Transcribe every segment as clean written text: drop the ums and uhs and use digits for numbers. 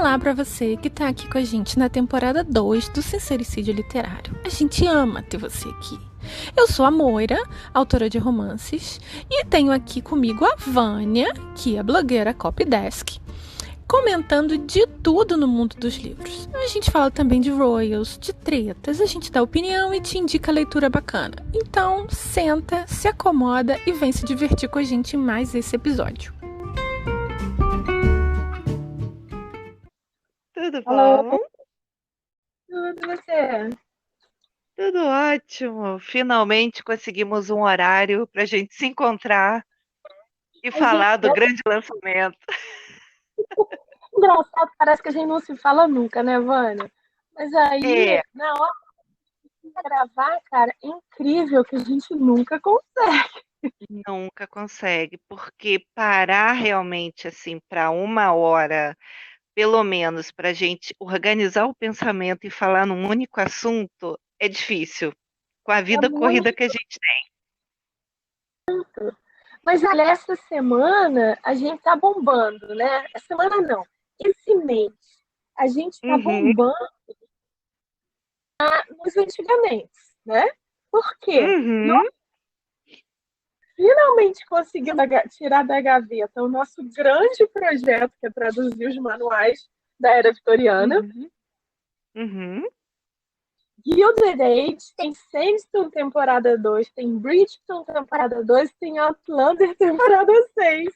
Olá para você que tá aqui com a gente na temporada 2 do Sincericídio Literário. A gente ama ter você aqui. Eu sou a Moira, autora de romances, e tenho aqui comigo a Vânia, que é blogueira Copydesk, comentando de tudo no mundo dos livros. A gente fala também de royals, de tretas, a gente dá opinião e te indica leitura bacana. Então, senta, se acomoda e vem se divertir com a gente em mais esse episódio. Tudo Alô, bom? tudo e você? Tudo ótimo. Finalmente conseguimos um horário para a gente se encontrar e A gente, falar do grande lançamento. engraçado, parece que a gente não se fala nunca, né, Vânia? Mas É, aí, na hora de gravar, cara, é incrível que a gente nunca consegue. nunca consegue, porque parar realmente assim para uma hora, pelo menos, para a gente organizar o pensamento e falar num único assunto, é difícil, com a É vida corrida muito. que a gente tem. Mas olha, essa semana a gente tá bombando, né? Essa semana não. Esse mês a gente tá Uhum, bombando nos antigamente, né? Por quê? uhum, Finalmente conseguimos tirar da gaveta o nosso grande projeto, que é traduzir os manuais da Era Vitoriana. uhum, uhum. Gilded Age, tem Sandstorm temporada 2, tem Bridgerton temporada 2, tem Outlander temporada 6.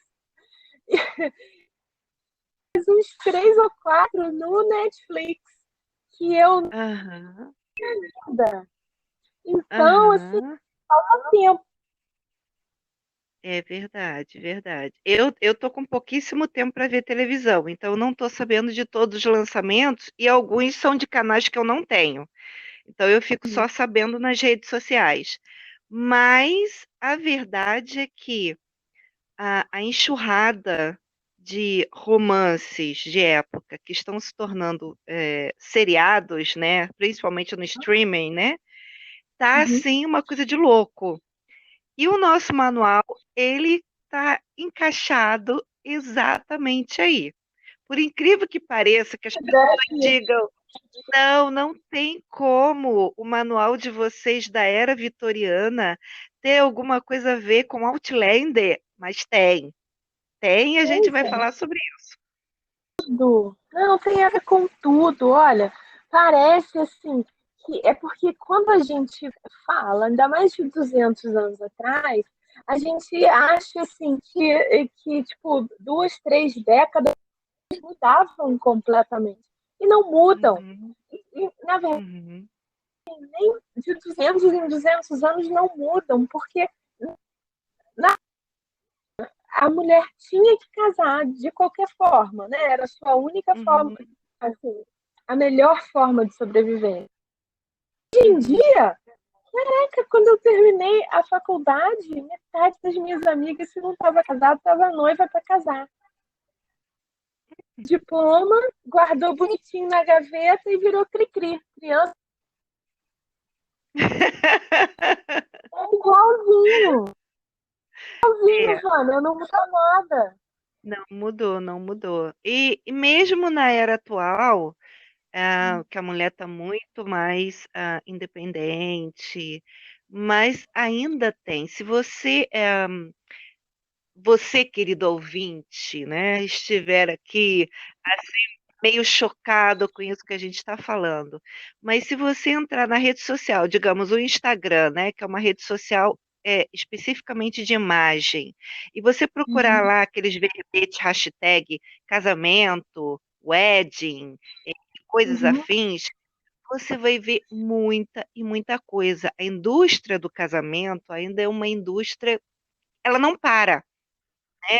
Mais uns 3 ou 4 no Netflix, que eu Aham, nada. Então, assim, aham. falta tempo. É verdade, verdade. Eu tô com pouquíssimo tempo para ver televisão, então eu não tô sabendo de todos os lançamentos e alguns são de canais que eu não tenho. Então eu fico só sabendo nas redes sociais. Mas a verdade é que a enxurrada de romances de época que estão se tornando seriados, né, principalmente no streaming, né, tá Uhum. assim uma coisa de louco. E o nosso manual, ele está encaixado exatamente aí. Por incrível que pareça, que as pessoas digam, não, não tem como o manual de vocês da era vitoriana ter alguma coisa a ver com Outlander, mas tem. Tem, e a gente Pois vai é, falar sobre isso. tudo. Não, tem a ver com tudo. Olha, parece assim que é porque quando a gente fala, ainda mais de 200 anos atrás, a gente acha assim que tipo 2, 3 décadas mudavam completamente e não mudam. Uhum, Na verdade, uhum, nem de 200 em 200 anos não mudam, porque na, a mulher tinha que casar de qualquer forma, né? Era a sua única forma, uhum, assim, a melhor forma de sobreviver. Hoje em uhum. dia, caraca, quando eu terminei a faculdade, metade das minhas amigas, se não estava casada, estava noiva para casar. Diploma, guardou bonitinho na gaveta e virou cri-cri. Criança é igualzinho. Igualzinho, É, mano. Não muda nada. não mudou, não mudou. E mesmo na era atual, que a mulher está muito mais independente, mas ainda tem. Se você, você, querido ouvinte, né, estiver aqui assim, meio chocado com isso que a gente está falando, mas se você entrar na rede social, digamos o Instagram, né, que é uma rede social especificamente de imagem, e você procurar Uhum, lá aqueles verbetes, hashtag casamento, wedding, coisas uhum. afins, você vai ver muita e muita coisa. A indústria do casamento ainda é uma indústria, ela não para, né,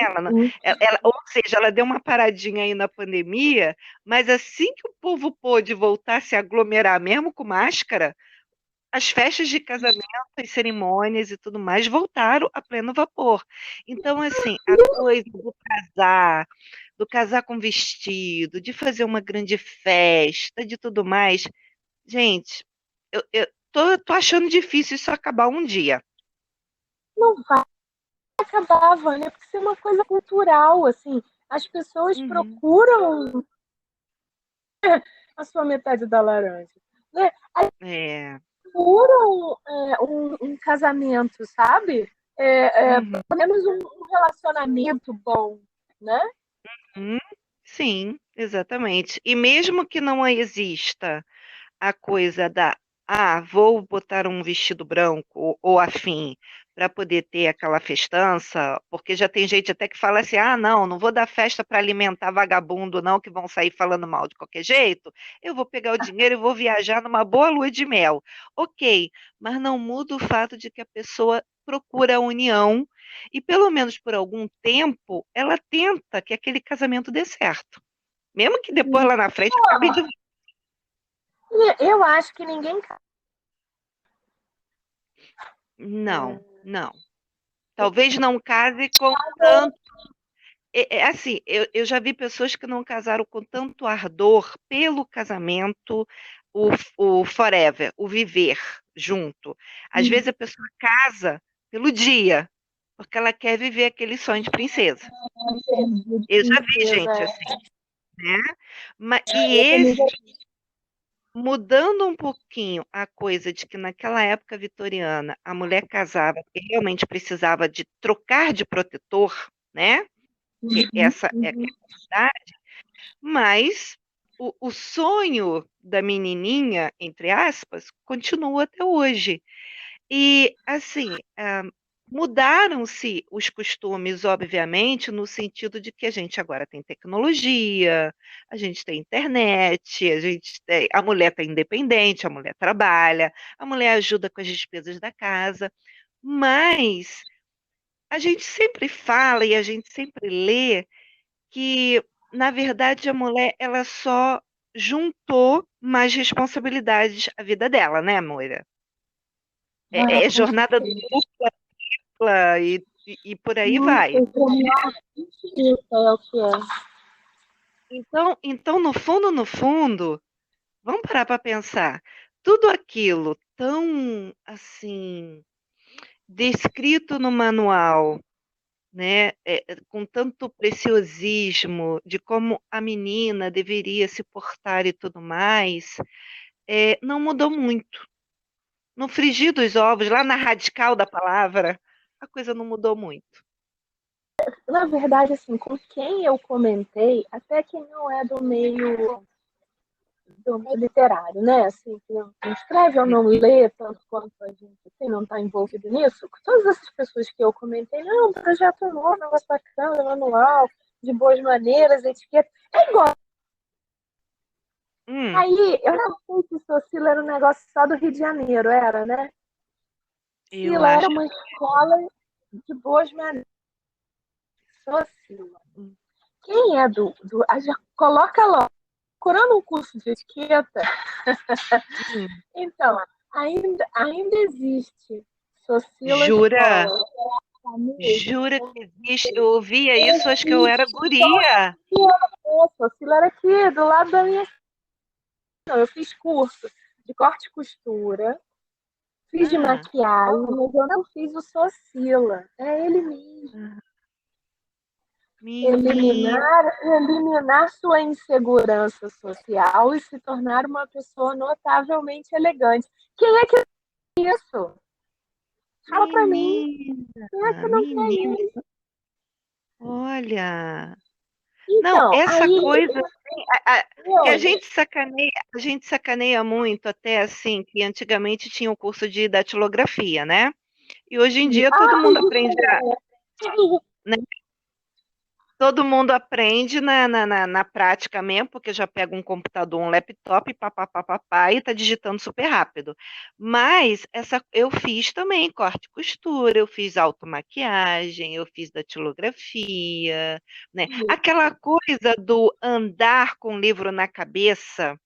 ou seja, ela deu uma paradinha aí na pandemia, mas assim que o povo pôde voltar a se aglomerar mesmo com máscara, as festas de casamento, as cerimônias e tudo mais voltaram a pleno vapor. Então, assim, a coisa do casar com vestido, de fazer uma grande festa, de tudo mais, gente, eu tô achando difícil isso acabar um dia. Não vai acabar, Vânia, porque isso é uma coisa cultural, assim. As pessoas Uhum, procuram. a sua metade da laranja, né? Aí É. pura um casamento, sabe? Uhum. Pelo menos um relacionamento bom, né? Hum, sim, exatamente. E mesmo que não exista a coisa da, vou botar um vestido branco ou afim para poder ter aquela festança, porque já tem gente até que fala assim, não vou dar festa para alimentar vagabundo não, que vão sair falando mal de qualquer jeito, eu vou pegar o dinheiro e vou viajar numa boa lua de mel. Ok, mas não muda o fato de que a pessoa procura a união e pelo menos por algum tempo ela tenta que aquele casamento dê certo. Mesmo que depois lá na frente acabe de. Eu acho que ninguém. Não, não. Talvez não case com tanto. Assim, eu já vi pessoas que não casaram com tanto ardor pelo casamento, o forever, o viver junto. Às vezes a pessoa casa pelo dia, porque ela quer viver aquele sonho de princesa. Eu já vi gente assim, né? E Eu também esse, mudando um pouquinho a coisa de que naquela época vitoriana a mulher casava porque realmente precisava de trocar de protetor, né? Que essa é a verdade, mas o sonho da menininha, entre aspas, continua até hoje. E, assim, mudaram-se os costumes, obviamente, no sentido de que a gente agora tem tecnologia, a gente tem internet, a mulher está independente, a mulher trabalha, a mulher ajuda com as despesas da casa, mas a gente sempre fala e a gente sempre lê que, na verdade, a mulher ela só juntou mais responsabilidades à vida dela, né, Moira? É com jornada certeza. dupla e por aí Nossa, vai. isso é o que é. Então, no fundo, vamos parar para pensar. Tudo aquilo tão assim descrito no manual, né, com tanto preciosismo de como a menina deveria se portar e tudo mais, não mudou muito. No frigir dos ovos, lá na radical da palavra, a coisa não mudou muito. Na verdade, assim, com quem eu comentei, até que não é do meio literário, né? Assim, que não escreve ou não lê tanto quanto a gente assim, não está envolvido nisso. Todas essas pessoas que eu comentei, não, projeto novo, negócio bacana, manual, de boas maneiras, etiqueta. É igual. Hum, Aí, eu não sei se Socila era um negócio só do Rio de Janeiro, era, né? eu Sila era acho. uma escola de boas maneiras. Socila. Quem é já coloca logo, procurando um curso de etiqueta. Hum, Então, ainda existe Socila jura? Escola. Jura que existe? Eu ouvia isso, acho que eu era Existe guria. Socila era aqui, do lado da minha. Não, eu fiz curso de corte e costura, fiz de Ah, maquiagem, mas eu não fiz o Socila. É ele mesmo. ah, menino. Eliminar sua insegurança social e se tornar uma pessoa notavelmente elegante. Quem é que é isso? Fala pra mim. Quem é Menina, que não quer menina, isso? olha. Não, Então, essa aí, coisa que eu, a gente sacaneia muito até assim, que antigamente tinha o curso de datilografia, né? E hoje em dia todo mundo aprende, né? Todo mundo aprende na prática mesmo, porque já pega um computador, um laptop, papapá, e está digitando super rápido. Mas eu fiz também corte e costura, eu fiz automaquiagem, eu fiz datilografia, né? Aquela coisa do andar com o livro na cabeça,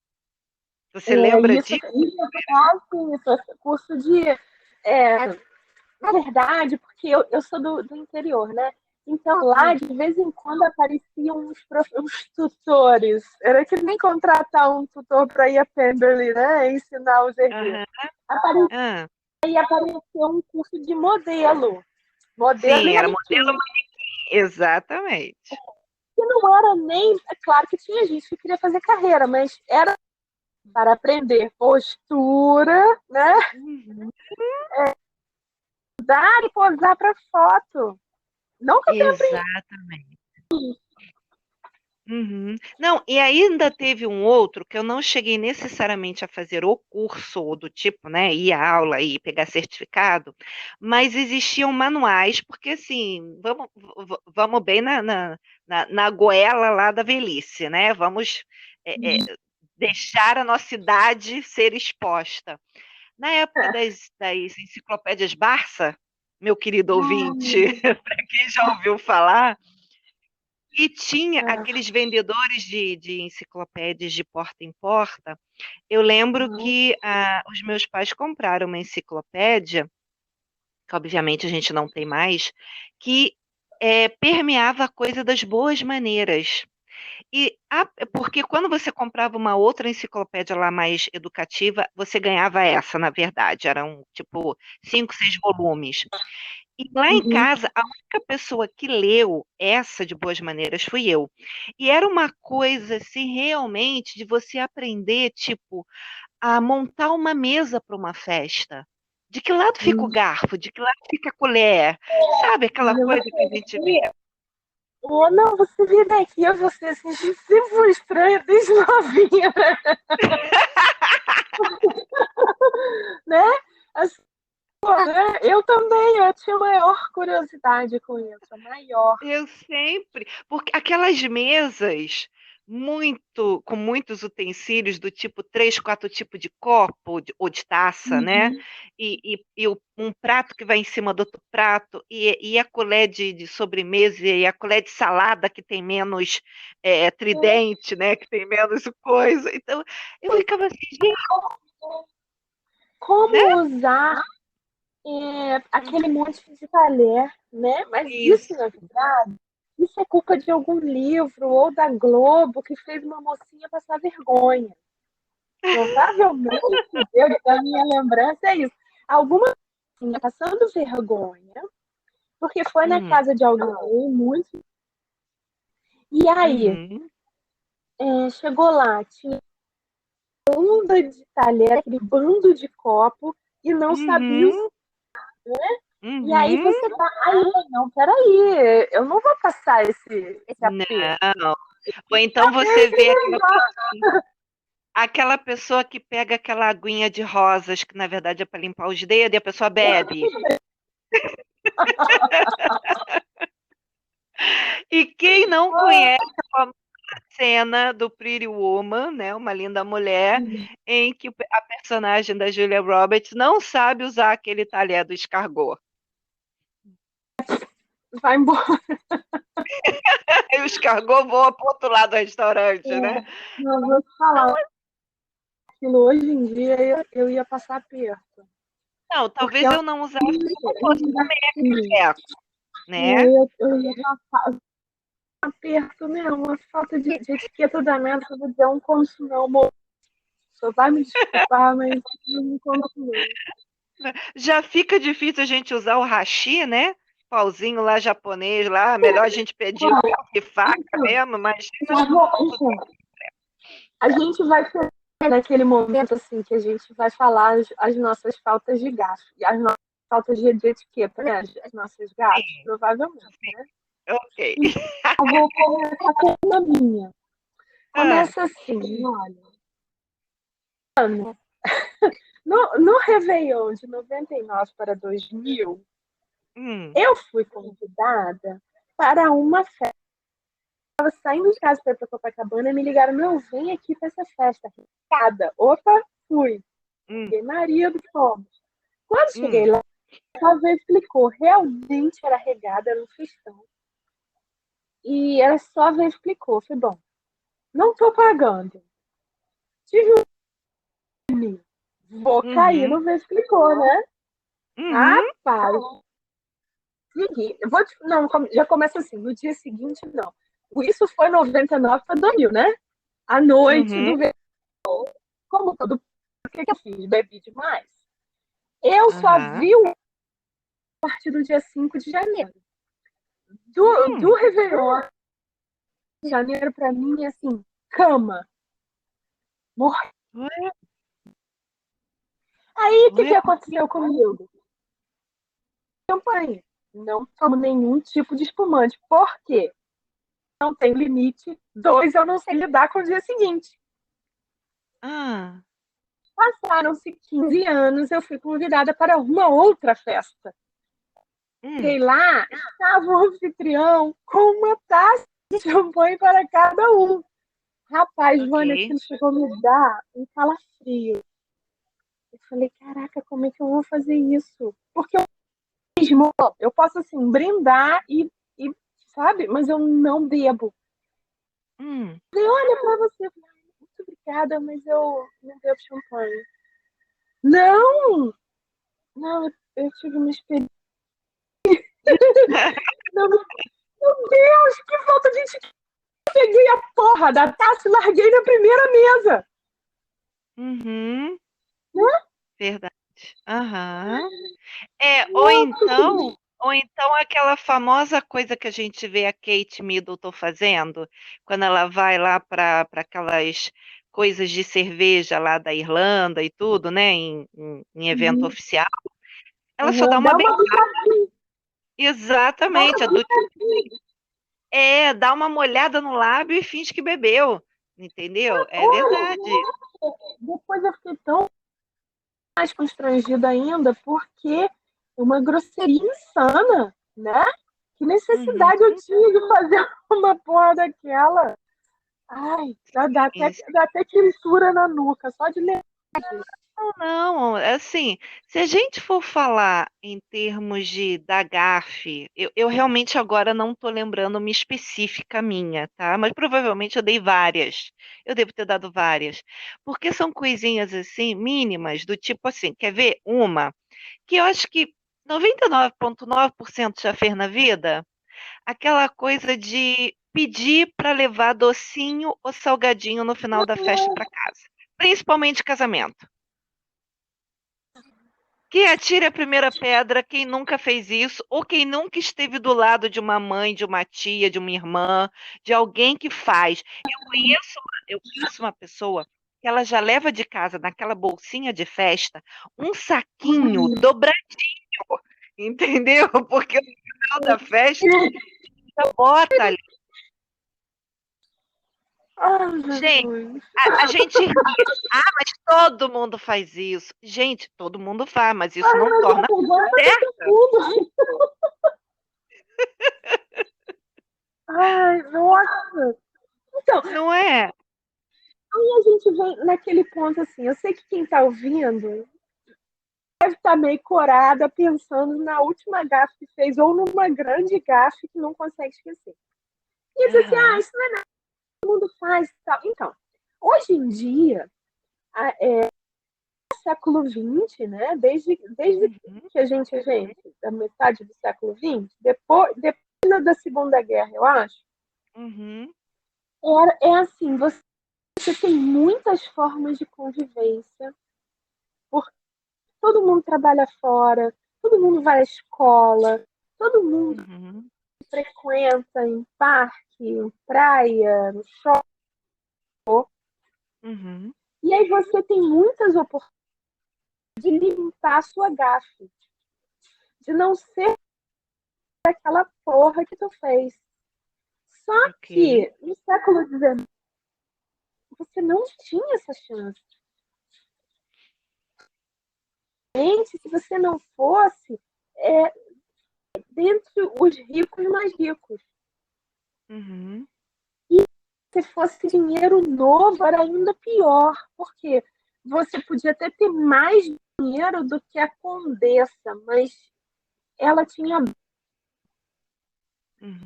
você lembra isso, disso? isso, esse curso de. É, na verdade, porque eu sou do interior, né? Então lá, Hum, de vez em quando, apareciam uns tutores. Era que nem contratar um tutor para ir a Pemberley, né? Ensinar os herdeiros. aham, ah. Apareceu um curso de modelo. Modelo Sim, e era modelo, manequim. exatamente. E não era nem... É claro que tinha gente que queria fazer carreira, mas era para aprender postura, né? Uhum. Dar e posar para foto. Não que eu tenha aprendido. Exatamente. Uhum. Não, e ainda teve um outro que eu não cheguei necessariamente a fazer o curso, ou do tipo, né, ir à aula e pegar certificado, mas existiam manuais, porque assim, vamos bem na goela lá da velhice, né? Vamos deixar a nossa idade ser exposta. Na época das enciclopédias Barça, meu querido ouvinte, para quem já ouviu falar, e tinha aqueles vendedores de enciclopédias de porta em porta. Eu lembro que os meus pais compraram uma enciclopédia, que obviamente a gente não tem mais, que permeava a coisa das boas maneiras. Porque quando você comprava uma outra enciclopédia lá mais educativa, você ganhava essa, na verdade, eram tipo 5, 6 volumes. E lá em casa, a única pessoa que leu essa de boas maneiras fui eu. E era uma coisa, assim, realmente, de você aprender, tipo, a montar uma mesa para uma festa. De que lado fica o garfo? De que lado fica a colher? Sabe aquela coisa que a gente vê? Ou não, você vê daqui, eu você assim, sempre foi estranha desde novinha, né? Assim, né? Eu também, eu tinha maior curiosidade com isso, maior. Eu sempre, porque aquelas mesas com muitos utensílios do tipo 3, 4 tipos de copo ou de taça, né? E um prato que vai em cima do outro prato, e a colher de sobremesa e a colher de salada que tem menos tridente, né? Que tem menos coisa. Então, eu ficava assim, gente, Como né? usar aquele monte de talher, né? Mas isso, Isso. na verdade, isso é culpa de algum livro ou da Globo que fez uma mocinha passar vergonha. Provavelmente, a minha lembrança é isso. Alguma mocinha passando vergonha, porque foi na casa de alguém muito. E aí, Uhum. chegou lá, tinha banda de talher, aquele bando de copo, e não sabia Uhum. E aí Uhum. você tá, aí, não, peraí, eu não vou passar esse aperto. Não. Ou então você vê aquela pessoa que pega aquela aguinha de rosas, que na verdade é para limpar os dedos, e a pessoa bebe. E quem não conhece a cena do Pretty Woman, né, Uma Linda Mulher, em que a personagem da Julia Roberts não sabe usar aquele talher do escargot. Vai embora. E o escargot voa para o outro lado do restaurante, né? Não vou te falar. Aquilo hoje em dia eu ia passar aperto. Não, Porque talvez eu não usasse se não fosse também aquele né? eu ia passar aperto mesmo, uma falta de etiqueta danada, eu vou dizer um conto não, moço. Só vai me desculpar, mas não conto não. Já fica difícil a gente usar o hashi, né? Pauzinho lá japonês, lá, melhor a gente pedir o e faca mesmo, mas a gente vai ter naquele momento assim que a gente vai falar as nossas faltas de gasto e as nossas faltas de etiqueta, né? As nossas gastos, provavelmente, né? ok. Eu vou começar com uma minha. Ah, Começa assim, olha. No Réveillon de 99 para 2000, eu fui convidada para uma festa. Eu estava saindo de casa para ir para Copacabana e me ligaram, meu, vem aqui para essa festa. Opa, fui. Peguei marido, fomos. Quando cheguei lá, a vez explicou, realmente era regada, era um festão. E ela só a vez explicou, foi bom, não estou pagando. Tive um vou cair, não vez explicou, né? Rapaz, não, já começa assim, no dia seguinte, não. Isso foi 99 para 2000, né? À noite do verão, como todo, o que eu fiz? Bebi demais. Eu só vi a partir do dia 5 de janeiro. Do Réveillon Janeiro para mim é assim, cama, morrer. Ué, Aí, o que ué, aconteceu comigo? Champanhe. Não tomo nenhum tipo de espumante. Por quê? Não tem limite. 2, eu não sei lidar com o dia seguinte. ah, Passaram-se 15 anos, eu fui convidada para uma outra festa. Cheguei hum, lá, estava o anfitrião com uma taça de champanhe para cada um. Rapaz, Vânia, ok. aquilo chegou a me dar um calafrio. Eu falei, caraca, como é que eu vou fazer isso? Porque mesmo, eu posso, assim, brindar sabe? Mas eu não bebo. Hum, Falei, olha pra você. Muito obrigada, mas eu não bebo champanhe. Não! Não, eu tive uma experiência. Não, meu Deus, que falta de etiqueta. Peguei a porra da taça e larguei na primeira mesa. uhum, Né? verdade. Aham. Nossa, Ou então aquela famosa coisa que a gente vê a Kate Middleton fazendo, quando ela vai lá para aquelas coisas de cerveja lá da Irlanda e tudo, né, em evento uhum, oficial, ela só dá uhum. uma Dá uma beijada. pitadinha, dá Exatamente, uma pitadinha. dá uma molhada no lábio e finge que bebeu, entendeu? É Olha, verdade. depois eu fiquei tão mais constrangida ainda, porque é uma grosseria insana, né? Que Uhum. necessidade eu tinha de fazer uma porra daquela? Ai, dá até quentura na nuca, só de lembrar disso. Não, é assim, se a gente for falar em termos da gafe, eu realmente agora não estou lembrando uma específica minha, tá? Mas provavelmente eu dei várias. Eu devo ter dado várias. Porque são coisinhas assim, mínimas, do tipo assim, quer ver? Uma, que eu acho que 99,9% já fez na vida, aquela coisa de pedir para levar docinho ou salgadinho no final da festa para casa. Principalmente casamento. Que atire a primeira pedra quem nunca fez isso, ou quem nunca esteve do lado de uma mãe, de uma tia, de uma irmã, de alguém que faz. Eu conheço uma pessoa que ela já leva de casa, naquela bolsinha de festa, um saquinho dobradinho, entendeu? Porque no final da festa ela bota ali. Ai, Gente, Jesus. a gente ri. Ah, mas todo mundo faz isso. Gente, todo mundo faz, mas isso Ai, não mas torna agora tá certa. tudo. Ai, nossa. Então, Não é? aí a gente vem naquele ponto assim, eu sei que quem tá ouvindo deve estar meio corada pensando na última gafe que fez ou numa grande gafe que não consegue esquecer. E diz assim, Aham. isso todo mundo faz e tal. Então, hoje em dia, século XX, né? Desde Uhum, que a gente, da metade do século XX, depois da Segunda Guerra, eu acho, uhum, é assim, você tem muitas formas de convivência, porque todo mundo trabalha fora, todo mundo vai à escola, todo mundo uhum, frequenta em parque, em praia, no shopping, uhum. e aí você tem muitas oportunidades de limpar a sua gafe, de não ser aquela porra que tu fez. Só Ok. que no século XIX você não tinha essa chance. Gente, se você não fosse é, dentre os ricos mais ricos, Uhum, se fosse dinheiro novo era ainda pior, porque você podia até ter mais dinheiro do que a condessa, mas ela tinha.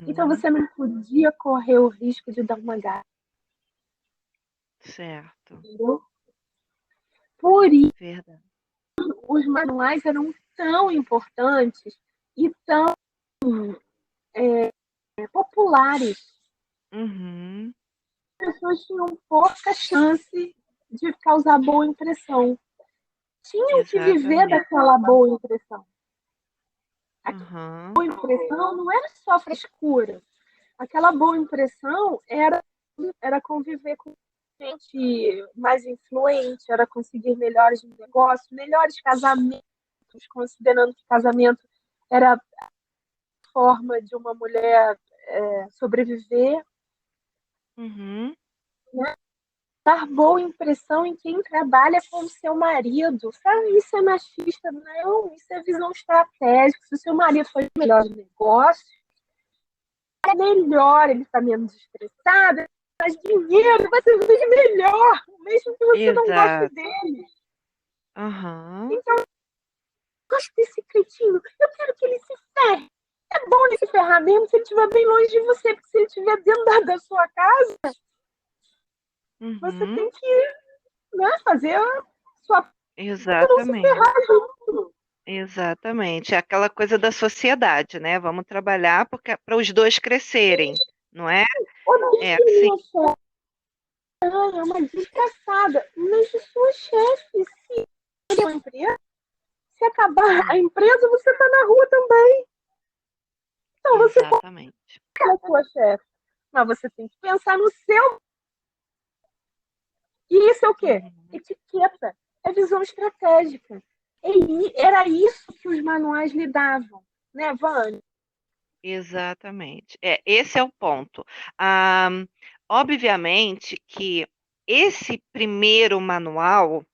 Então uhum. você não podia correr o risco de dar uma gata. Certo. Entendeu? Por isso Verdade. os manuais eram tão importantes e tão populares. Uhum. As pessoas tinham pouca chance de causar boa impressão. Tinham que viver Exatamente. daquela boa impressão. A Uhum. boa impressão não era só frescura. aquela boa impressão era conviver com gente mais influente, era conseguir melhores negócios, melhores casamentos, considerando que casamento era a forma de uma mulher sobreviver, Uhum. né? Dar boa impressão em quem trabalha com o seu marido. Sabe, isso é machista? Não, isso é visão estratégica. Se o seu marido for o melhor negócio, é melhor, ele está menos estressado, mais dinheiro, vai ser melhor, mesmo que você não goste Exato. dele. Uhum. Então, eu gosto desse cretino, eu quero que ele se ferre. É bom ele se ferrar mesmo se ele estiver bem longe de você, porque se ele estiver dentro da sua casa, você Uhum. tem que, né, fazer a sua para não se Exatamente. ferrar junto. Exatamente. É aquela coisa da sociedade, né? Vamos trabalhar para os dois crescerem, não é? É assim. É uma desgraçada. Mas o seu chefe, se ele é uma empresa, se acabar a empresa, você está na rua também. Então você pode Exatamente. ser a sua chefe. Mas você tem que pensar no seu. E isso é o quê? Uhum. Etiqueta. É visão estratégica. Era isso que os manuais lhe davam. Né, Vânia? Exatamente. Esse é o ponto. Ah, obviamente que esse primeiro manual,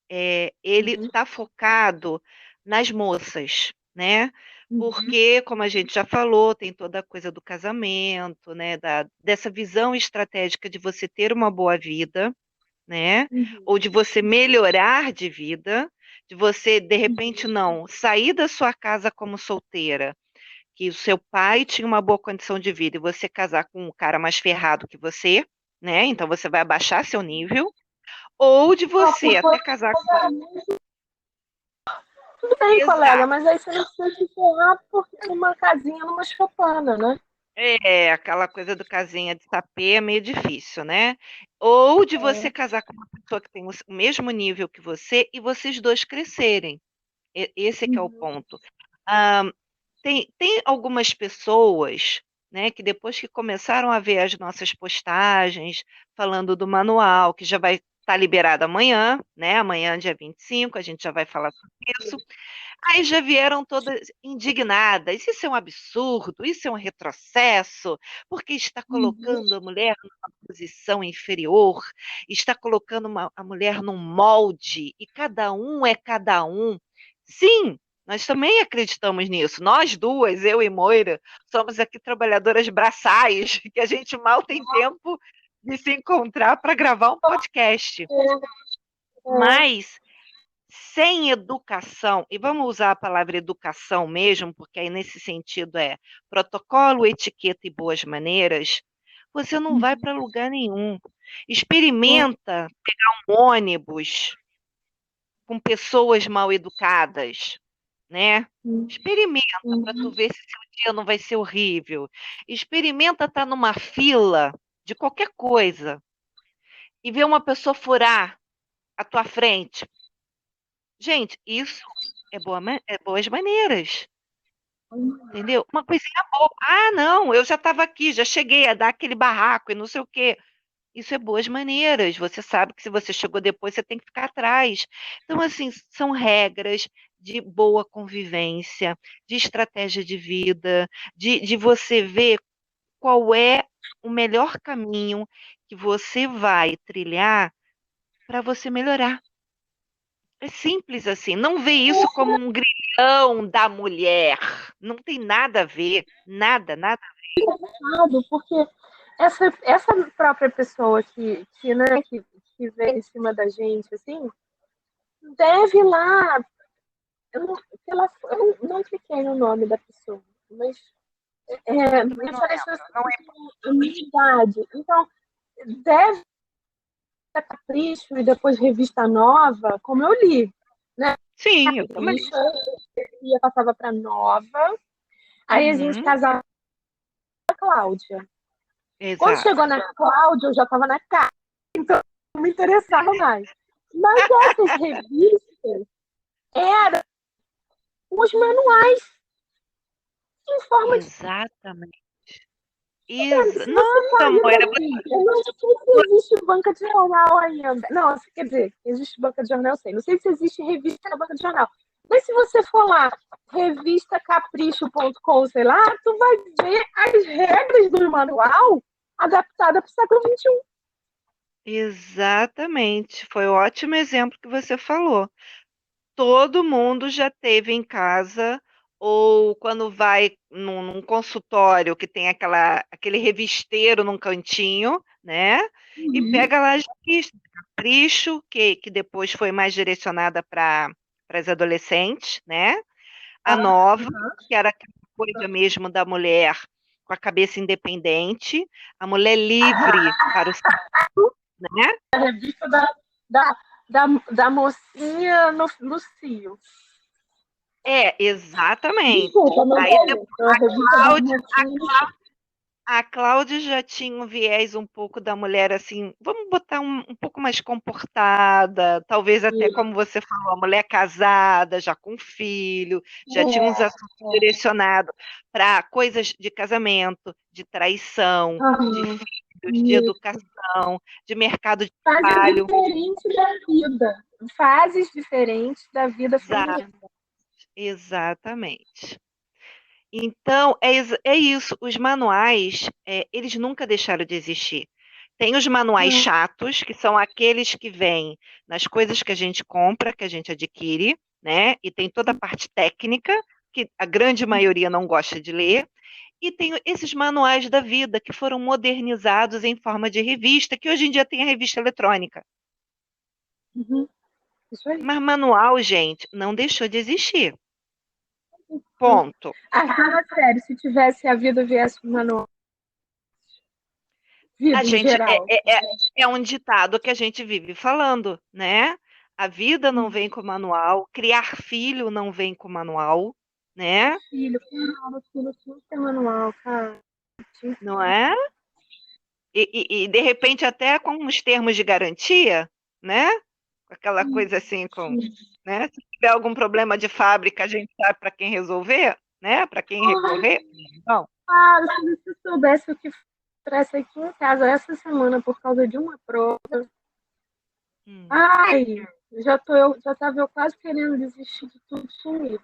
ele Uhum. está focado nas moças, né? Uhum. Porque, como a gente já falou, tem toda a coisa do casamento, né? Dessa visão estratégica de você ter uma boa vida, né? Uhum. Ou de você melhorar de vida, de você, de repente, não sair da sua casa como solteira, que o seu pai tinha uma boa condição de vida e você casar com um cara mais ferrado que você, né? Então você vai abaixar seu nível, ou de você até casar com. Tudo bem, colega, Exato. mas aí você não precisa se ferrar por uma casinha numa chopana, né? Aquela coisa do casinha de sapê é meio difícil, né? Ou de você É. casar com uma pessoa que tem o mesmo nível que você e vocês dois crescerem. Esse é que é o Uhum. ponto. Ah, tem algumas pessoas, né, que depois que começaram a ver as nossas postagens, falando do manual, que já vai estar liberado amanhã, né? Amanhã, dia 25, a gente já vai falar sobre isso. Aí já vieram todas indignadas. Isso é um absurdo, isso é um retrocesso, porque está Uhum. colocando a mulher numa posição inferior, está colocando a mulher num molde, e cada um é cada um. Sim, nós também acreditamos nisso. Nós duas, eu e Moira, somos aqui trabalhadoras braçais, que a gente mal tem tempo de se encontrar para gravar um podcast. É. Mas sem educação, e vamos usar a palavra educação mesmo, porque aí nesse sentido é protocolo, etiqueta e boas maneiras, você não vai para lugar nenhum. Experimenta um ônibus com pessoas mal educadas, né? Experimenta para tu Uhum. ver se seu dia não vai ser horrível. Experimenta estar numa fila de qualquer coisa e ver uma pessoa furar à tua frente. Gente, isso é boas maneiras, entendeu? Uma coisinha boba. Ah, não, eu já estava aqui, já cheguei a dar aquele barraco e não sei o quê. Isso é boas maneiras. Você sabe que se você chegou depois, você tem que ficar atrás. Então, assim, são regras de boa convivência, de estratégia de vida, de você ver qual é o melhor caminho que você vai trilhar para você melhorar. É simples assim. Não vê isso como um grilhão da mulher. Não tem nada a ver. Nada, nada. Porque essa própria pessoa que vem em cima da gente, assim, deve lá. Eu não cliquei no nome da pessoa, mas Eu também me não apareceu lembro. Não é. assim, a minha idade. Então, deve ter Capricho e depois Revista Nova, como eu li, né? Sim, eu também. Capricho, eu passava para Nova, aí a gente Uhum, casava com a Cláudia. Quando exato. chegou na Cláudia, eu já estava na casa, então não me interessava mais. Mas essas revistas eram os manuais em forma de. Exatamente. Se você Nossa, cair Moira, assim, eu não sei se existe banca de jornal ainda. Não, quer dizer, existe banca de jornal, eu sei. Não sei se existe revista na banca de jornal. Mas se você for lá, revistacapricho.com, sei lá, tu vai ver as regras do manual adaptada para o século XXI. exatamente. Foi um ótimo exemplo que você falou. Todo mundo já teve em casa, ou quando vai num consultório que tem aquele revisteiro num cantinho, né? E pega lá as revistas, Capricho, que depois foi mais direcionada para as adolescentes, né? A Nova, que era aquela coisa mesmo da mulher com a cabeça independente, a mulher livre para o sexo, né? A revista da, da mocinha no cio. Exatamente. Desculpa, mas Aí é depois, isso. A revista da Cláudia, mocinha. a Cláudia já tinha um viés um pouco da mulher assim, vamos botar um pouco mais comportada, talvez até como você falou, a mulher casada, já com filho, já tinha uns assuntos direcionados para coisas de casamento, de traição, de filhos, de educação, de mercado de Fases trabalho. diferentes da vida. Fases diferentes da vida feminina. Exatamente. Então, é isso. Os manuais, eles nunca deixaram de existir. Tem os manuais chatos, que são aqueles que vêm nas coisas que a gente compra, que a gente adquire, né? E tem toda a parte técnica, que a grande maioria não gosta de ler. E tem esses manuais da vida, que foram modernizados em forma de revista, que hoje em dia tem a revista eletrônica. Isso aí. Mas manual, gente, não deixou de existir. Ponto. Fala sério, se tivesse a vida viesse com manual. Vida A em gente geral. é um ditado que a gente vive falando, né? A vida não vem com manual, criar filho não vem com manual, né? Filho tinha que ter manual, cara. Não é? E de repente até com uns termos de garantia, né? Aquela coisa assim, né? Se tiver algum problema de fábrica, a gente sabe para quem resolver, né? Para quem recorrer. Não. Se você soubesse o que acontece aqui em casa essa semana por causa de uma prova. Ai, eu tava eu quase querendo desistir de tudo sumir.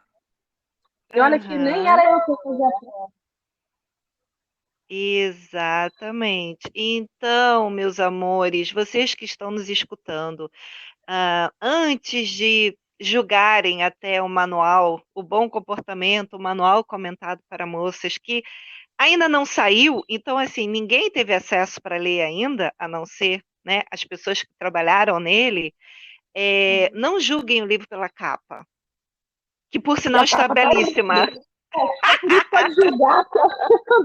E olha que nem era eu que fazia a prova. Exatamente. Então, meus amores, vocês que estão nos escutando, antes de julgarem até o manual, o bom comportamento, o manual comentado para moças, que ainda não saiu, então, assim, ninguém teve acesso para ler ainda, a não ser, né, as pessoas que trabalharam nele, não julguem o livro pela capa, que por sinal está belíssima. Por isso pode julgar,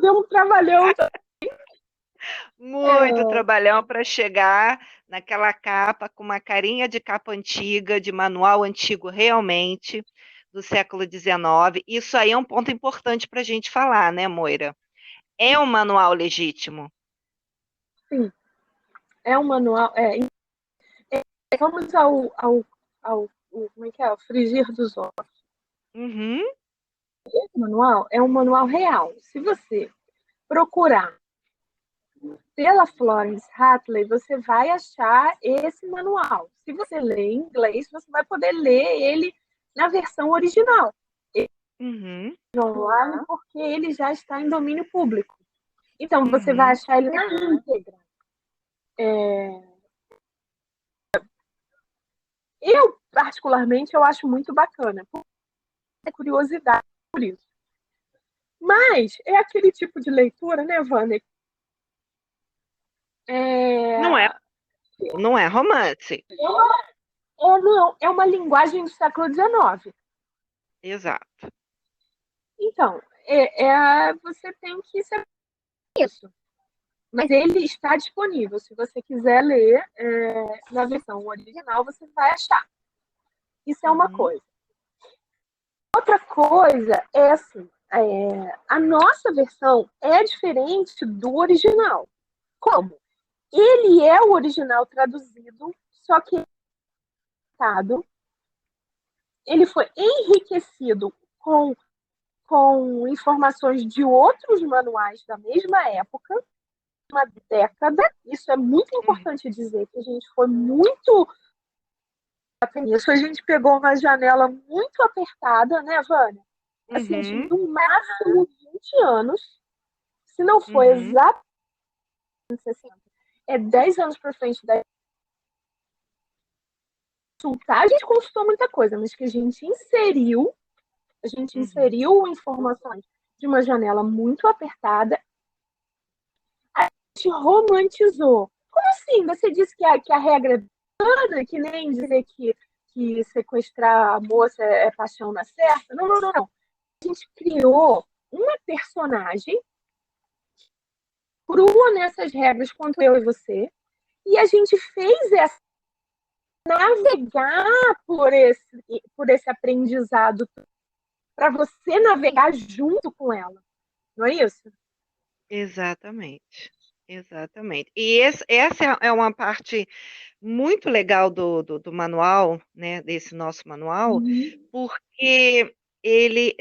deu um trabalhão. Muito trabalhão para chegar naquela capa com uma carinha de capa antiga, de manual antigo realmente, do século XIX. Isso aí é um ponto importante para a gente falar, né, Moira? É um manual legítimo. Sim, é um manual. Vamos como é que é? O frigir dos ovos. Uhum. Esse manual é um manual real. Se você procurar pela Florence Hatley, você vai achar esse manual. Se você lê em inglês, você vai poder ler ele na versão original. Online, porque ele já está em domínio público. Então, você vai achar ele na íntegra. Eu, particularmente, eu acho muito bacana. É curiosidade por isso. Mas é aquele tipo de leitura, né, Vânia? Não é romance. Não, é uma linguagem do século XIX. Exato. Então, você tem que saber isso. Mas ele está disponível. Se você quiser ler na versão original, você vai achar. Isso é uma coisa. Outra coisa é assim, a nossa versão é diferente do original. Como? Ele é o original traduzido, só que ele foi enriquecido com com informações de outros manuais da mesma época, uma década. Isso é muito importante dizer, que a gente foi muito nisso. A gente pegou uma janela muito apertada, né, Vânia? Assim, no máximo 20 anos, se não for exatamente 60, é 10 anos para frente da consultar. A gente consultou muita coisa, mas que a gente inseriu informações de uma janela muito apertada. A gente romantizou. Como assim? Você disse que a regra é plana, que nem dizer que sequestrar a moça é paixão na certa? Não, não, não, não. A gente criou uma personagem crua nessas regras quanto eu e você, e a gente fez essa navegar por esse aprendizado para você navegar junto com ela, não é isso? Exatamente, exatamente. E essa é uma parte muito legal do manual, né, desse nosso manual, porque ele,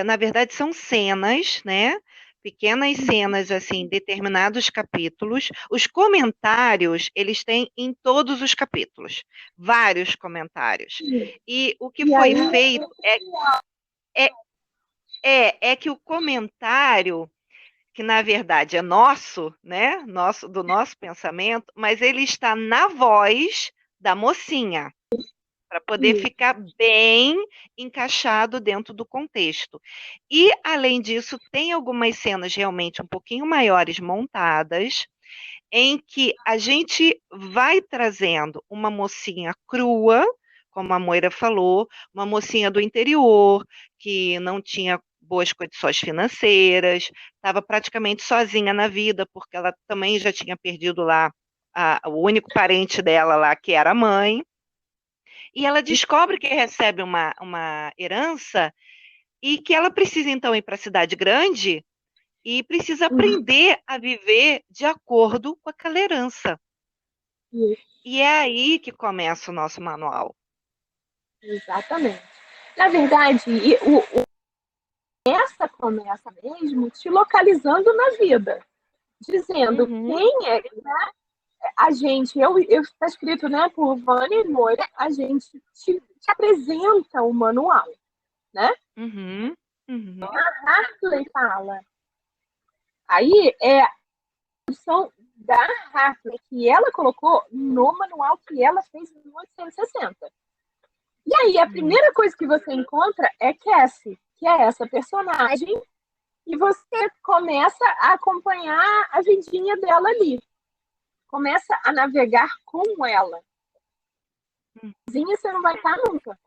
na verdade, são cenas, né, pequenas cenas, assim, em determinados capítulos. Os comentários, eles têm em todos os capítulos, vários comentários. E o que foi feito é que o comentário, que na verdade é nosso, né, do nosso pensamento, mas ele está na voz da mocinha, para poder ficar bem encaixado dentro do contexto. E, além disso, tem algumas cenas realmente um pouquinho maiores montadas, em que a gente vai trazendo uma mocinha crua, como a Moira falou, uma mocinha do interior, que não tinha boas condições financeiras, estava praticamente sozinha na vida, porque ela também já tinha perdido lá o único parente dela lá, que era a mãe. E ela descobre que recebe uma herança e que ela precisa, então, ir para a cidade grande e precisa aprender a viver de acordo com aquela herança. E é aí que começa o nosso manual. Exatamente. Na verdade, essa começa mesmo te localizando na vida, dizendo quem é, né? A gente, está escrito, né, por Vânia e Moira, a gente te apresenta o manual, né? A Hartley fala. Aí é a opção da Hartley, que ela colocou no manual que ela fez em 1860. E aí, a primeira coisa que você encontra é Cassie, que é essa personagem, e você começa a acompanhar a vidinha dela ali. Começa a navegar com ela. Sozinha você não vai estar nunca.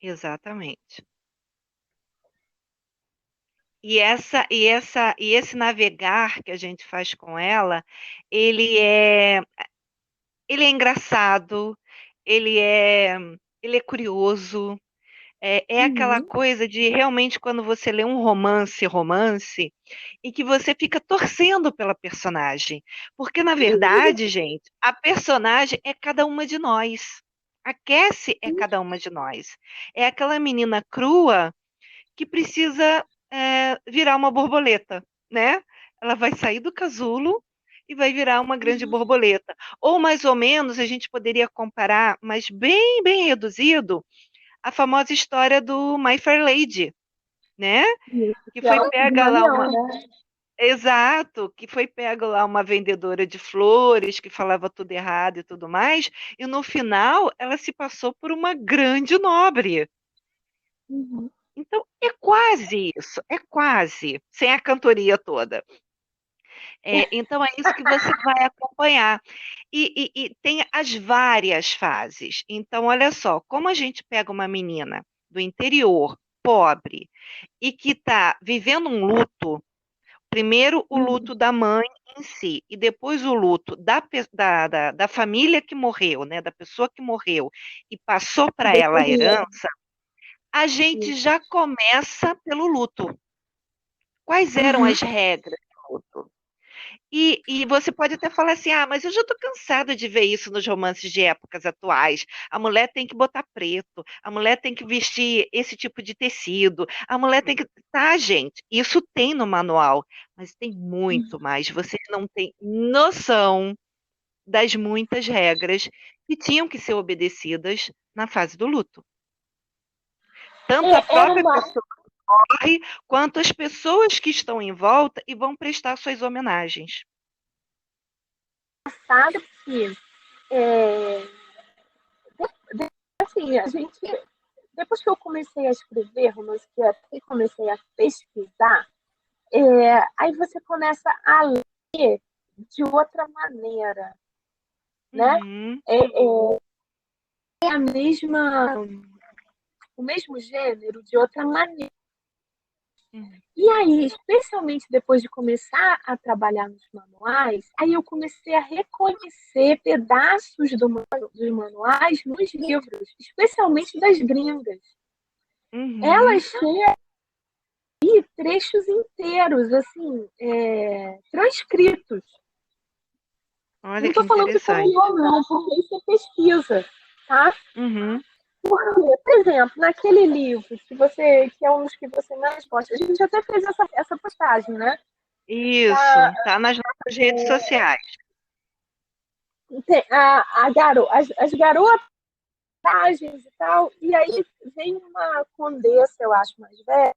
Exatamente. E esse navegar que a gente faz com ela, ele é engraçado, ele é curioso, é aquela coisa de realmente quando você lê um romance, e que você fica torcendo pela personagem. Porque, na verdade, gente, a personagem é cada uma de nós. A Cassie é cada uma de nós. É aquela menina crua que precisa virar uma borboleta, né? Ela vai sair do casulo e vai virar uma grande borboleta. Ou, mais ou menos, a gente poderia comparar, mas bem, bem reduzido, a famosa história do My Fair Lady, né? Que foi pega lá uma... Exato, que foi pega lá uma vendedora de flores que falava tudo errado e tudo mais, e no final ela se passou por uma grande nobre. Então, é quase isso, é quase, sem a cantoria toda. Então, é isso que você vai acompanhar. E tem as várias fases. Então, olha só, como a gente pega uma menina do interior, pobre, e que está vivendo um luto, primeiro o luto da mãe em si, e depois o luto da família que morreu, né, da pessoa que morreu, e passou para ela a herança, a gente já começa pelo luto. Quais eram as regras do luto? E você pode até falar assim, mas eu já estou cansada de ver isso nos romances de épocas atuais. A mulher tem que botar preto, a mulher tem que vestir esse tipo de tecido, a mulher tem que. Tá, gente, isso tem no manual, mas tem muito mais. Vocês não têm noção das muitas regras que tinham que ser obedecidas na fase do luto. Tanto a própria pessoa que morre, quanto as pessoas que estão em volta e vão prestar suas homenagens. Sabe que assim, a gente, depois que eu comecei a escrever romance e comecei a pesquisar, aí você começa a ler de outra maneira, né? Uhum. É a mesma, o mesmo gênero de outra maneira. E aí, especialmente depois de começar a trabalhar nos manuais, aí eu comecei a reconhecer pedaços dos manuais nos livros, especialmente das gringas. Uhum. Elas têm trechos inteiros, assim, transcritos. Olha Não que estou falando que foi melhor, não, porque isso é pesquisa, tá? Uhum. Porque, por exemplo, naquele livro que é um dos que você mais gosta, a gente até fez essa postagem, né? Isso, tá nas nossas redes sociais. Tem as garotas e tal, e aí vem uma condessa, eu acho, mais velha,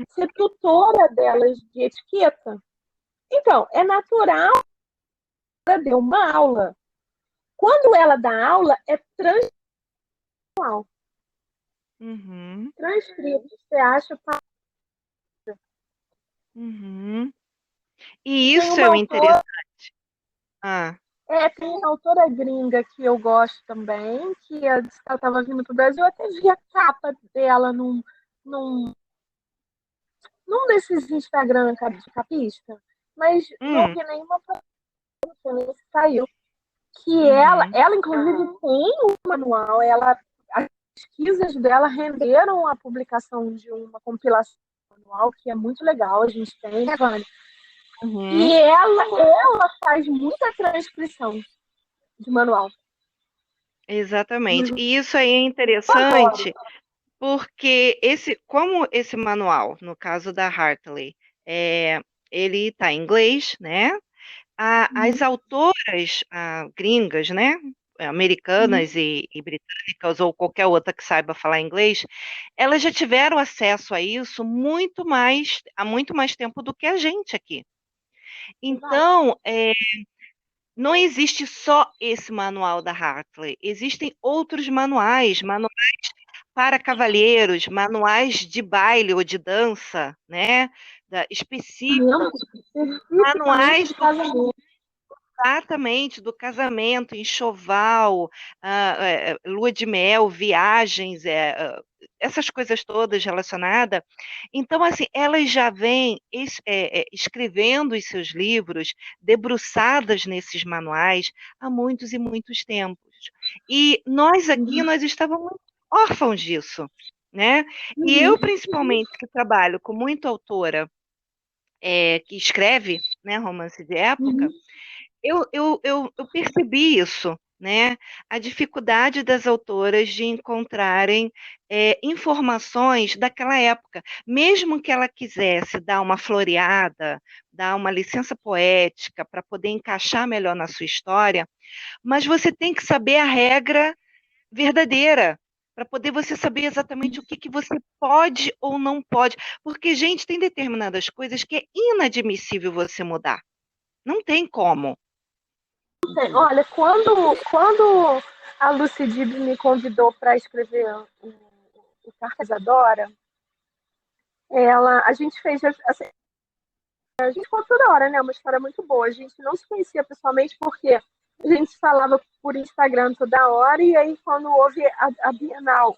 ser tutora delas de etiqueta. Então, é natural que ela dê uma aula. Quando ela dá aula, é transcrito. Uhum. Transcrito, você acha? Uhum. E Tem isso uma é o autora, interessante. tem uma autora gringa que eu gosto também, que ela estava vindo para o Brasil, eu até vi a capa dela num desses Instagram de capista, mas não vi nenhuma nem saiu. Que ela inclusive tem um manual, as pesquisas dela renderam a publicação de uma compilação manual, que é muito legal, a gente tem, né, Vânia? E ela faz muita transcrição de manual. Exatamente. E isso aí é interessante porque como esse manual, no caso da Hartley, ele está em inglês, né? As autoras gringas, né? Americanas e britânicas ou qualquer outra que saiba falar inglês, elas já tiveram acesso a isso há muito mais tempo do que a gente aqui. Então, não existe só esse manual da Hartley, existem outros manuais para cavalheiros, manuais de baile ou de dança, né? Específicos, manuais exatamente do casamento, enxoval, lua de mel, viagens, essas coisas todas relacionadas. Então, assim, elas já vêm escrevendo os seus livros, debruçadas nesses manuais há muitos e muitos tempos. E nós aqui, nós estávamos órfãos disso, né? E eu, principalmente, que trabalho com muita autora que escreve, né, romance de época, eu percebi isso, né? A dificuldade das autoras de encontrarem informações daquela época. Mesmo que ela quisesse dar uma floreada, dar uma licença poética para poder encaixar melhor na sua história, mas você tem que saber a regra verdadeira, para poder você saber exatamente o que você pode ou não pode. Porque, gente, tem determinadas coisas que é inadmissível você mudar. Não tem como. Olha, quando a Lucy Dib me convidou para escrever o Cartas Adora, a gente fez assim, a gente conta toda hora, né? Uma história muito boa. A gente não se conhecia pessoalmente porque a gente falava por Instagram toda hora e aí quando houve a Bienal,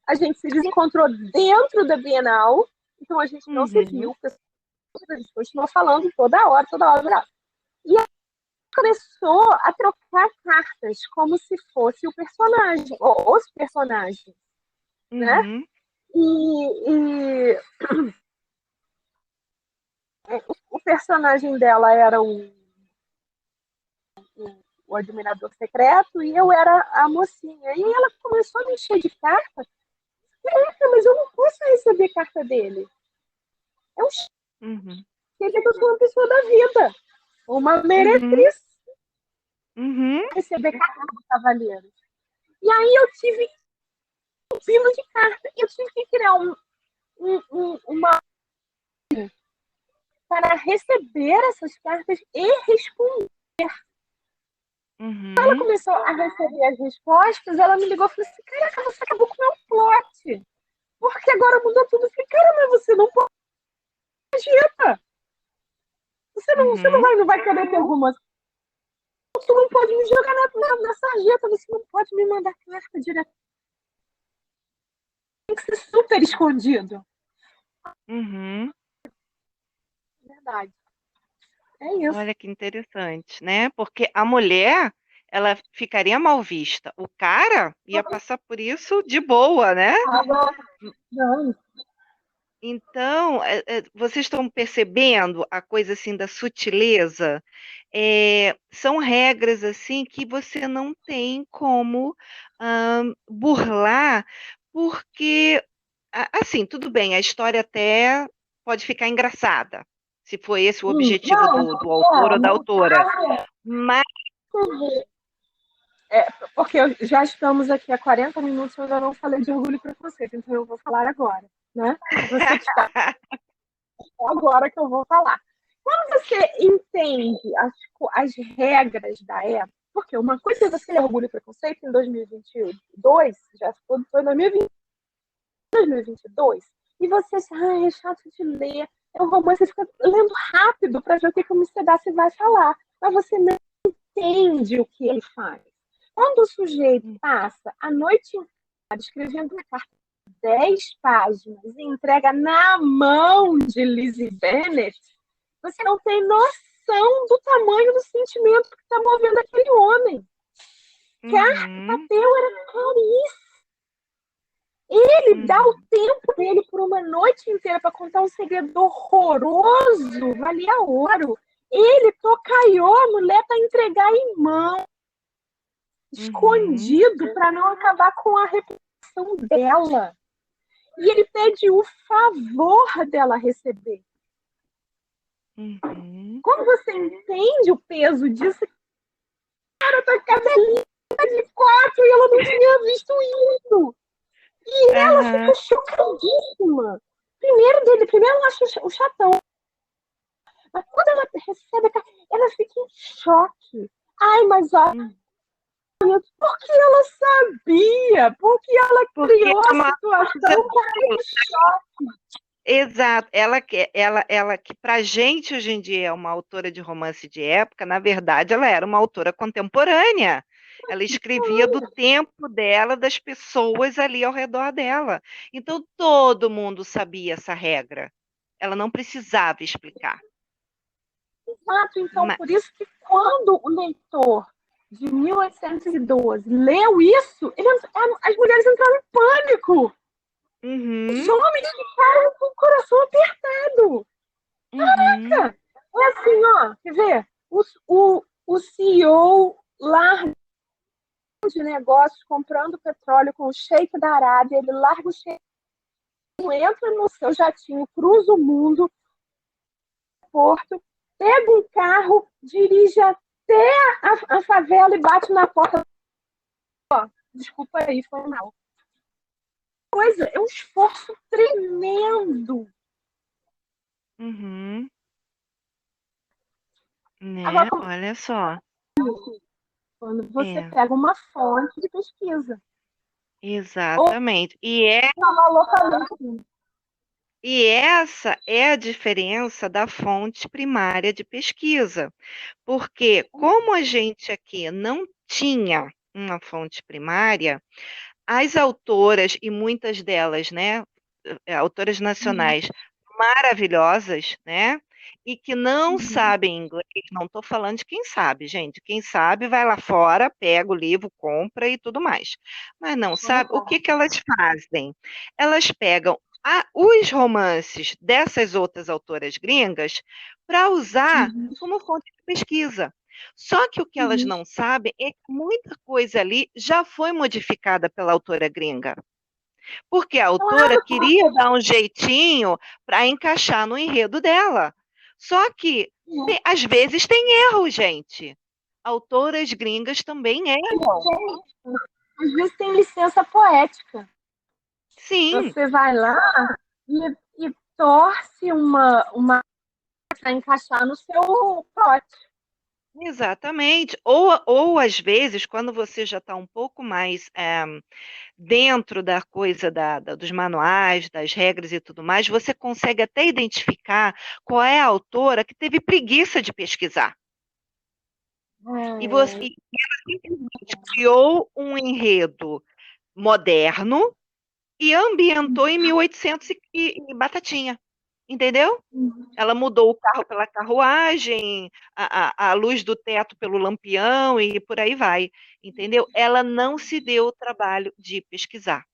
a gente se desencontrou dentro da Bienal, então a gente não se viu, a gente continuou falando toda hora. E aí começou a trocar cartas como se fosse o personagem, ou os personagens, né? E o personagem dela era o admirador secreto e eu era a mocinha. E ela começou a me encher de carta. Caraca, mas eu não posso receber carta dele. É um Uhum. quer dizer que eu sou uma pessoa da vida. Uma meretriz receber carta do cavaleiro. E aí eu tive um pino de carta. Eu tive que criar uma para receber essas cartas e responder. Ela começou a receber as respostas, ela me ligou e falou assim, caraca, você acabou com o meu plot. Porque agora mudou tudo. Eu falei, cara, mas você não pode sarjeta. Você não vai querer ter alguma. Você não pode me jogar na sarjeta, você não pode me mandar carta direto. Tem que ser super escondido. Verdade. É isso. Olha que interessante, né? Porque a mulher, ela ficaria mal vista. O cara ia passar por isso de boa, né? Não. Então, vocês estão percebendo a coisa assim da sutileza? São regras assim que você não tem como burlar, porque assim, tudo bem, a história até pode ficar engraçada, se foi esse o objetivo do autor ou da autora. Mas porque já estamos aqui há 40 minutos e eu ainda não falei de Orgulho e Preconceito, então eu vou falar agora, né? Você está agora que eu vou falar. Quando você entende as regras da época, porque uma coisa é você ler Orgulho e Preconceito em 2022, já foi em 2022, e você é chato de ler, é um romance, você fica lendo rápido para ver o que o Mr. vai falar, mas você não entende o que ele faz. Quando o sujeito passa a noite inteira escrevendo uma carta de 10 páginas e entrega na mão de Lizzie Bennet, você não tem noção do tamanho do sentimento que está movendo aquele homem. Carta, papel era caríssimo. Ele dá o tempo dele por uma noite inteira para contar um segredo horroroso, valia ouro. Ele tocaiou a mulher para entregar em mão, escondido, para não acabar com a reputação dela. E ele pede o favor dela receber. Quando você entende o peso disso, cara, tá cabelinha de 4 e ela não tinha visto isso. E ela fica chocadíssima. Primeiro ela acha o chatão. Mas quando ela recebe a carta, ela fica em choque. Ai, mas olha, porque ela sabia, porque ela criou a situação para o choque. Exato, ela que pra gente hoje em dia é uma autora de romance de época, na verdade ela era uma autora contemporânea. Ela escrevia do tempo dela, das pessoas ali ao redor dela. Então todo mundo sabia essa regra. Ela não precisava explicar. Exato, então por isso que quando o leitor de 1812 leu isso, as mulheres entraram em pânico. Os homens ficaram com o coração apertado. Caraca! É assim, ó, quer ver? O CEO larga de negócios comprando petróleo com o sheik da Arábia, ele larga o sheik, entra no seu jatinho, cruza o mundo, porto, pega um carro, dirige até a favela e bate na porta. Ó, desculpa aí, foi mal. Coisa, é um esforço tremendo. Né? Agora, olha só. Quando você pega uma fonte de pesquisa. Exatamente. E essa é a diferença da fonte primária de pesquisa. Porque, como a gente aqui não tinha uma fonte primária, as autoras, e muitas delas, né, autoras nacionais maravilhosas, né, e que não sabem inglês, não estou falando de quem sabe, gente. Quem sabe vai lá fora, pega o livro, compra e tudo mais. Mas não sabe, o que elas fazem? Elas pegam os romances dessas outras autoras gringas para usar como fonte de pesquisa. Só que o que elas não sabem é que muita coisa ali já foi modificada pela autora gringa. Porque a autora queria dar um jeitinho para encaixar no enredo dela. Só que, às vezes, tem erro, gente. Autoras gringas também erram. Às vezes tem licença poética. Sim. Você vai lá e torce uma para encaixar no seu plot. Exatamente. Ou às vezes, quando você já está um pouco mais dentro da coisa dos manuais, das regras e tudo mais, você consegue até identificar qual é a autora que teve preguiça de pesquisar. E ela simplesmente criou um enredo moderno e ambientou em 1800 e batatinha. Entendeu? Ela mudou o carro pela carruagem, a luz do teto pelo lampião e por aí vai. Entendeu? Ela não se deu o trabalho de pesquisar.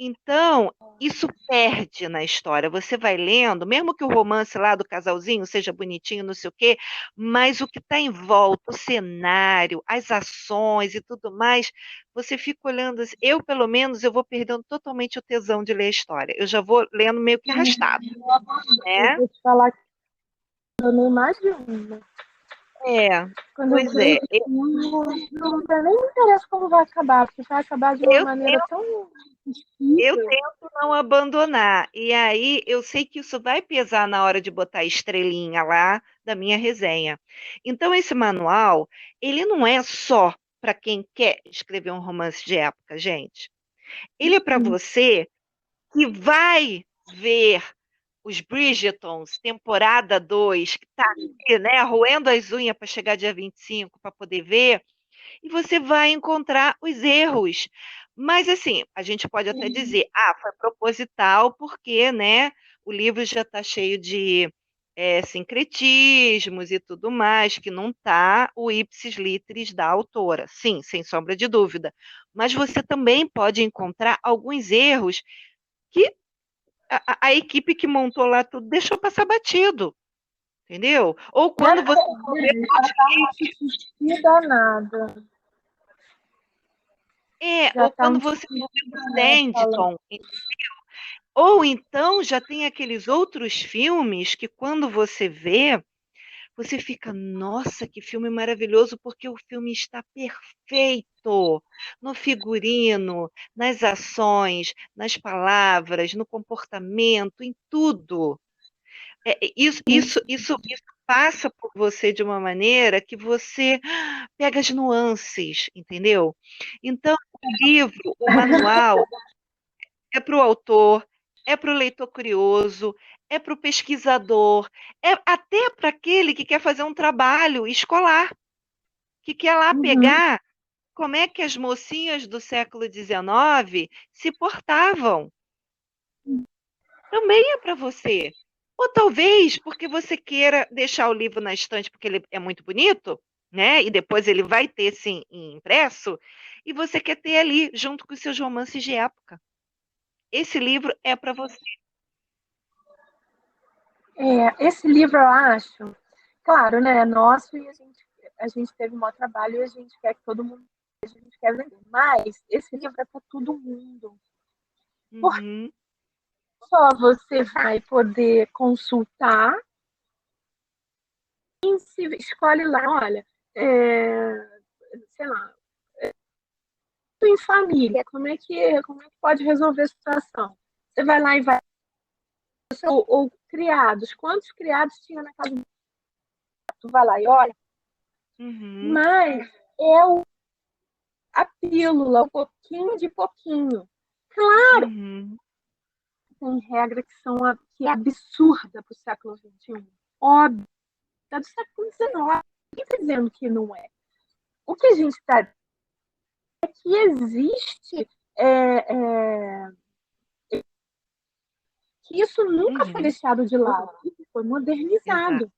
Então, isso perde na história. Você vai lendo, mesmo que o romance lá do casalzinho seja bonitinho, não sei o quê, mas o que está em volta, o cenário, as ações e tudo mais, você fica olhando assim. Eu, pelo menos, eu vou perdendo totalmente o tesão de ler a história. Eu já vou lendo meio que arrastado. Eu vou te falar que eu não imagino. Pois é. Não tem nem interesse como vai acabar, porque vai acabar de uma maneira tão difícil. Eu tento não abandonar. E aí eu sei que isso vai pesar na hora de botar estrelinha lá da minha resenha. Então esse manual, ele não é só para quem quer escrever um romance de época, gente. Ele é para você que vai ver os Bridgertons, temporada 2, que está aqui, né, roendo as unhas para chegar dia 25 para poder ver, e você vai encontrar os erros. Mas, assim, a gente pode até dizer, foi proposital, porque, né, o livro já está cheio de sincretismos e tudo mais, que não está o ipsis literis da autora. Sim, sem sombra de dúvida. Mas você também pode encontrar alguns erros que a equipe que montou lá tudo deixou passar batido. Entendeu? Ou quando você... danada. Ou quando você ouve o Sanditon, ou então já tem aqueles outros filmes que quando você vê, você fica, nossa, que filme maravilhoso, porque o filme está perfeito no figurino, nas ações, nas palavras, no comportamento, em tudo. Isso passa por você de uma maneira que você pega as nuances, entendeu? Então, o livro, o manual, é para o autor, é para o leitor curioso, é para o pesquisador, é até para aquele que quer fazer um trabalho escolar, que quer lá pegar como é que as mocinhas do século XIX se portavam. Também é para você. Ou talvez porque você queira deixar o livro na estante porque ele é muito bonito, né? E depois ele vai ter, sim, impresso, e você quer ter ali, junto com os seus romances de época. Esse livro é para você. Esse livro, eu acho, claro, né, é nosso e a gente teve um maior trabalho e a gente quer que todo mundo, a gente quer vender. Mas esse livro é para todo mundo. Porque só você vai poder consultar e se escolhe lá, olha, sei lá, em família, como é que pode resolver a situação? Você vai lá e vai ou criados, quantos criados tinha na casa do tu vai lá e olha. Mas é a pílula, um pouquinho de pouquinho. Claro, tem regra que é absurda para o século XXI. Óbvio. É do século XIX. Ninguém está dizendo que não é. O que a gente está é que existe que isso nunca foi deixado de lado, foi modernizado.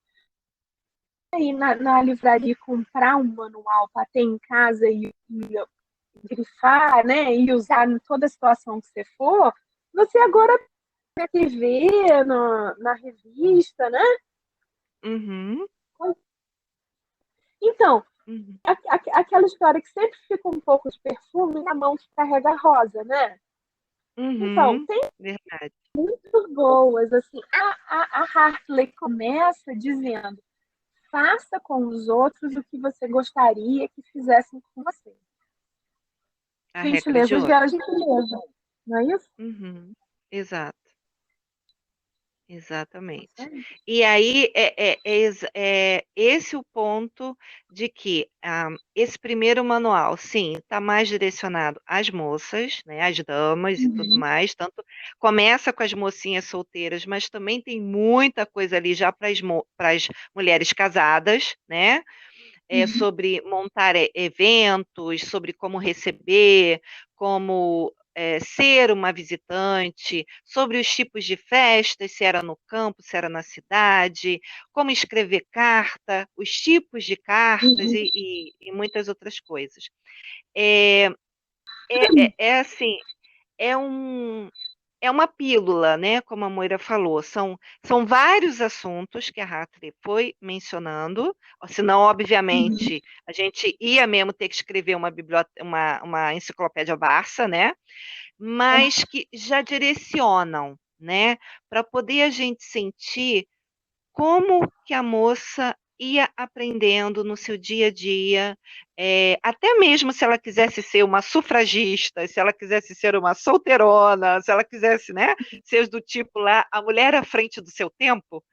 E na livraria comprar um manual para ter em casa e grifar, né, e usar em toda a situação que você for, você agora na TV, na revista, né? Uhum, Então, uhum, aquela história que sempre fica um pouco de perfume na mão que carrega a rosa, né? Então, uhum, tem verdade. muito boas, assim. A Hartley começa dizendo: faça com os outros o que você gostaria que fizessem com você. A regra de Gentileza ouro. gera gentileza, não é isso? Uhum, exato. Isso Exatamente. aí. E aí é esse o ponto de que esse primeiro manual, sim, está mais direcionado às moças, né, às damas e tudo Uhum, mais. Tanto começa com as mocinhas solteiras, mas também tem muita coisa ali já para as mulheres casadas, né? uhum, Sobre montar eventos, sobre como receber, como ser uma visitante, sobre os tipos de festas, se era no campo, se era na cidade, como escrever carta, os tipos de cartas uhum. e muitas outras coisas. É, é assim, é um, é uma pílula, né? Como a Moira falou. São vários assuntos que a Hartley foi mencionando, senão, obviamente, a gente ia mesmo ter que escrever uma enciclopédia Barça, né? Mas que já direcionam, né? Para poder a gente sentir como que a moça ia aprendendo no seu dia a dia, até mesmo se ela quisesse ser uma sufragista, se ela quisesse ser uma solteirona, se ela quisesse, né, ser do tipo lá, a mulher à frente do seu tempo,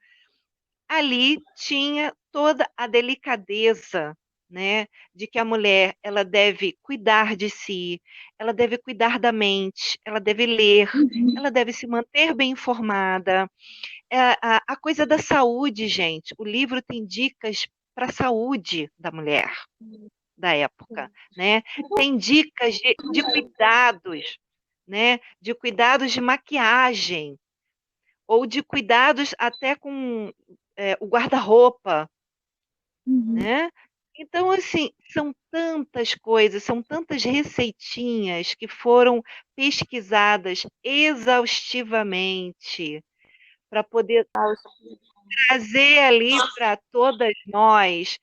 ali tinha toda a delicadeza, né, de que a mulher ela deve cuidar de si, ela deve cuidar da mente, ela deve ler, ela deve se manter bem informada, a coisa da saúde, gente. O livro tem dicas para a saúde da mulher da época, né? Tem dicas de cuidados, né? De cuidados de maquiagem ou de cuidados até com o guarda-roupa, Uhum. né? Então, assim, são tantas coisas, são tantas receitinhas que foram pesquisadas exaustivamente para poder trazer ali para todas nós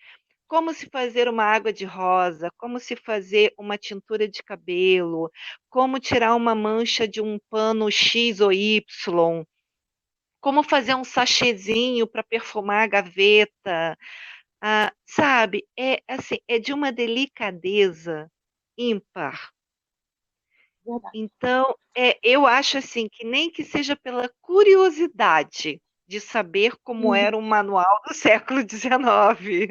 como se fazer uma água de rosa, como se fazer uma tintura de cabelo, como tirar uma mancha de um pano X ou Y, como fazer um sachêzinho para perfumar a gaveta, sabe? É assim, é de uma delicadeza ímpar. Verdade. Então, eu acho assim que nem que seja pela curiosidade de saber como Uhum. era um manual do século XIX,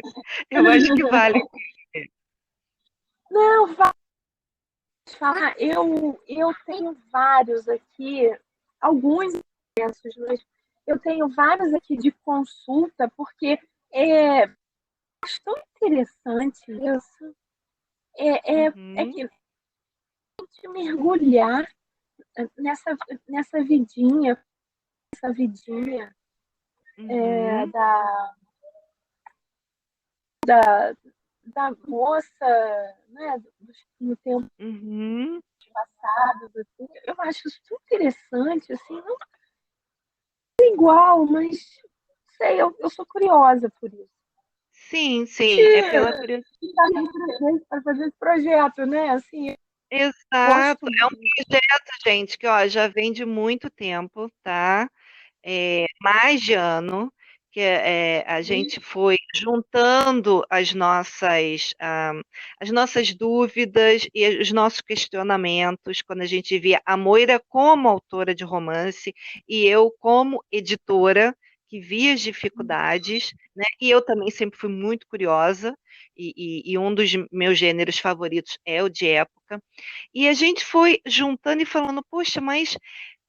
eu acho que vale. Não, vai falar. Eu tenho vários aqui, alguns imensos, mas eu tenho vários aqui de consulta, porque é tão interessante isso. É Uhum, que a gente mergulhar nessa, nessa vidinha, essa vidinha uhum, da, da moça, né, no tempo uhum. passado, assim, eu acho isso tão interessante, assim, não é igual, mas sei, eu sou curiosa por isso. Sim, sim, é pela curiosidade. Para fazer esse projeto, né? Assim, eu Exato, gosto é um muito. projeto, gente, que ó, já vem de muito tempo, tá? Mais de ano, que a gente foi juntando as nossas dúvidas e os nossos questionamentos, quando a gente via a Moira como autora de romance e eu como editora, que via as dificuldades, né? E eu também sempre fui muito curiosa, e um dos meus gêneros favoritos é o de época. E a gente foi juntando e falando, poxa, mas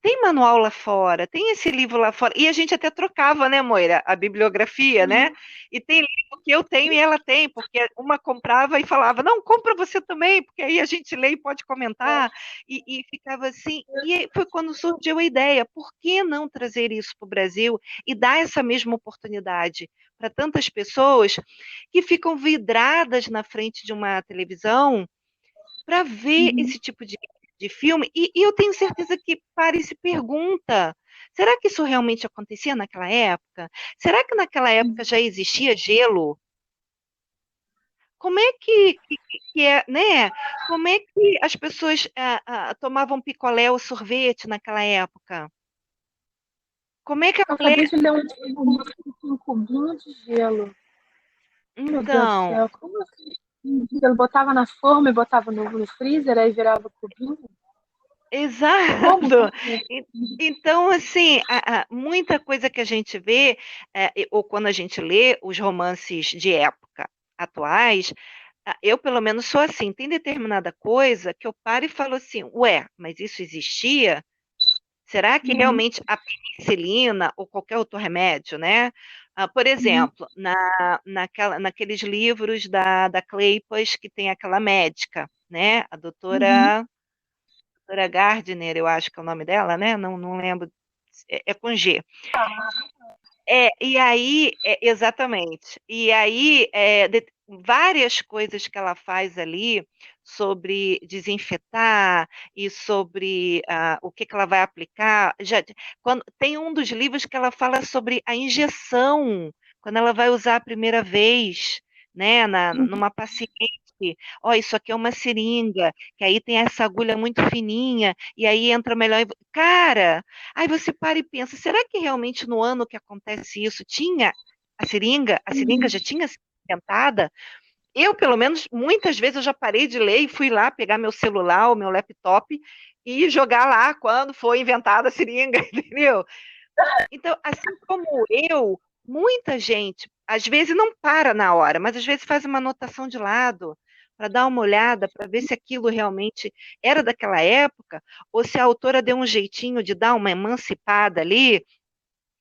tem manual lá fora, tem esse livro lá fora. E a gente até trocava, né, Moira, a bibliografia, né? E tem livro que eu tenho e ela tem, porque uma comprava e falava, não, compra você também, porque aí a gente lê e pode comentar. E ficava assim. E foi quando surgiu a ideia, por que não trazer isso para o Brasil e dar essa mesma oportunidade para tantas pessoas que ficam vidradas na frente de uma televisão para ver Uhum. esse tipo de de filme, e eu tenho certeza que para e se pergunta, será que isso realmente acontecia naquela época? Será que naquela época já existia gelo? Como é que é, né? Como é que as pessoas tomavam picolé ou sorvete naquela época? Como é que a Eu mulher. acabei de ler um livro que tinha um cubinho de gelo. Meu Deus do Então, céu, como assim? Ele botava na forma e botava no freezer, aí virava cubinho? Como? exato. E- Então, assim, muita coisa que a gente vê, ou quando a gente lê os romances de época atuais, eu pelo menos sou assim, tem determinada coisa que eu paro e falo assim, ué, mas isso existia? Será que Uhum, realmente a penicilina ou qualquer outro remédio, né? Por uhum, exemplo, naqueles livros da Kleypas que tem aquela médica, né? A uhum. doutora Gardner, eu acho que é o nome dela, né? Não lembro, é com G. E aí, exatamente. E aí, várias coisas que ela faz ali sobre desinfetar e sobre o que ela vai aplicar. Tem um dos livros que ela fala sobre a injeção, quando ela vai usar a primeira vez, né, numa paciente. Ó, isso aqui é uma seringa, que aí tem essa agulha muito fininha, e aí entra melhor. Cara, aí você para e pensa, será que realmente no ano que acontece isso tinha a seringa? A seringa já tinha sido inventada? Eu, pelo menos, muitas vezes eu já parei de ler e fui lá pegar meu celular, o meu laptop e jogar lá quando foi inventada a seringa, entendeu? Então, assim como eu, muita gente, às vezes não para na hora, mas às vezes faz uma anotação de lado para dar uma olhada, para ver se aquilo realmente era daquela época, ou se a autora deu um jeitinho de dar uma emancipada ali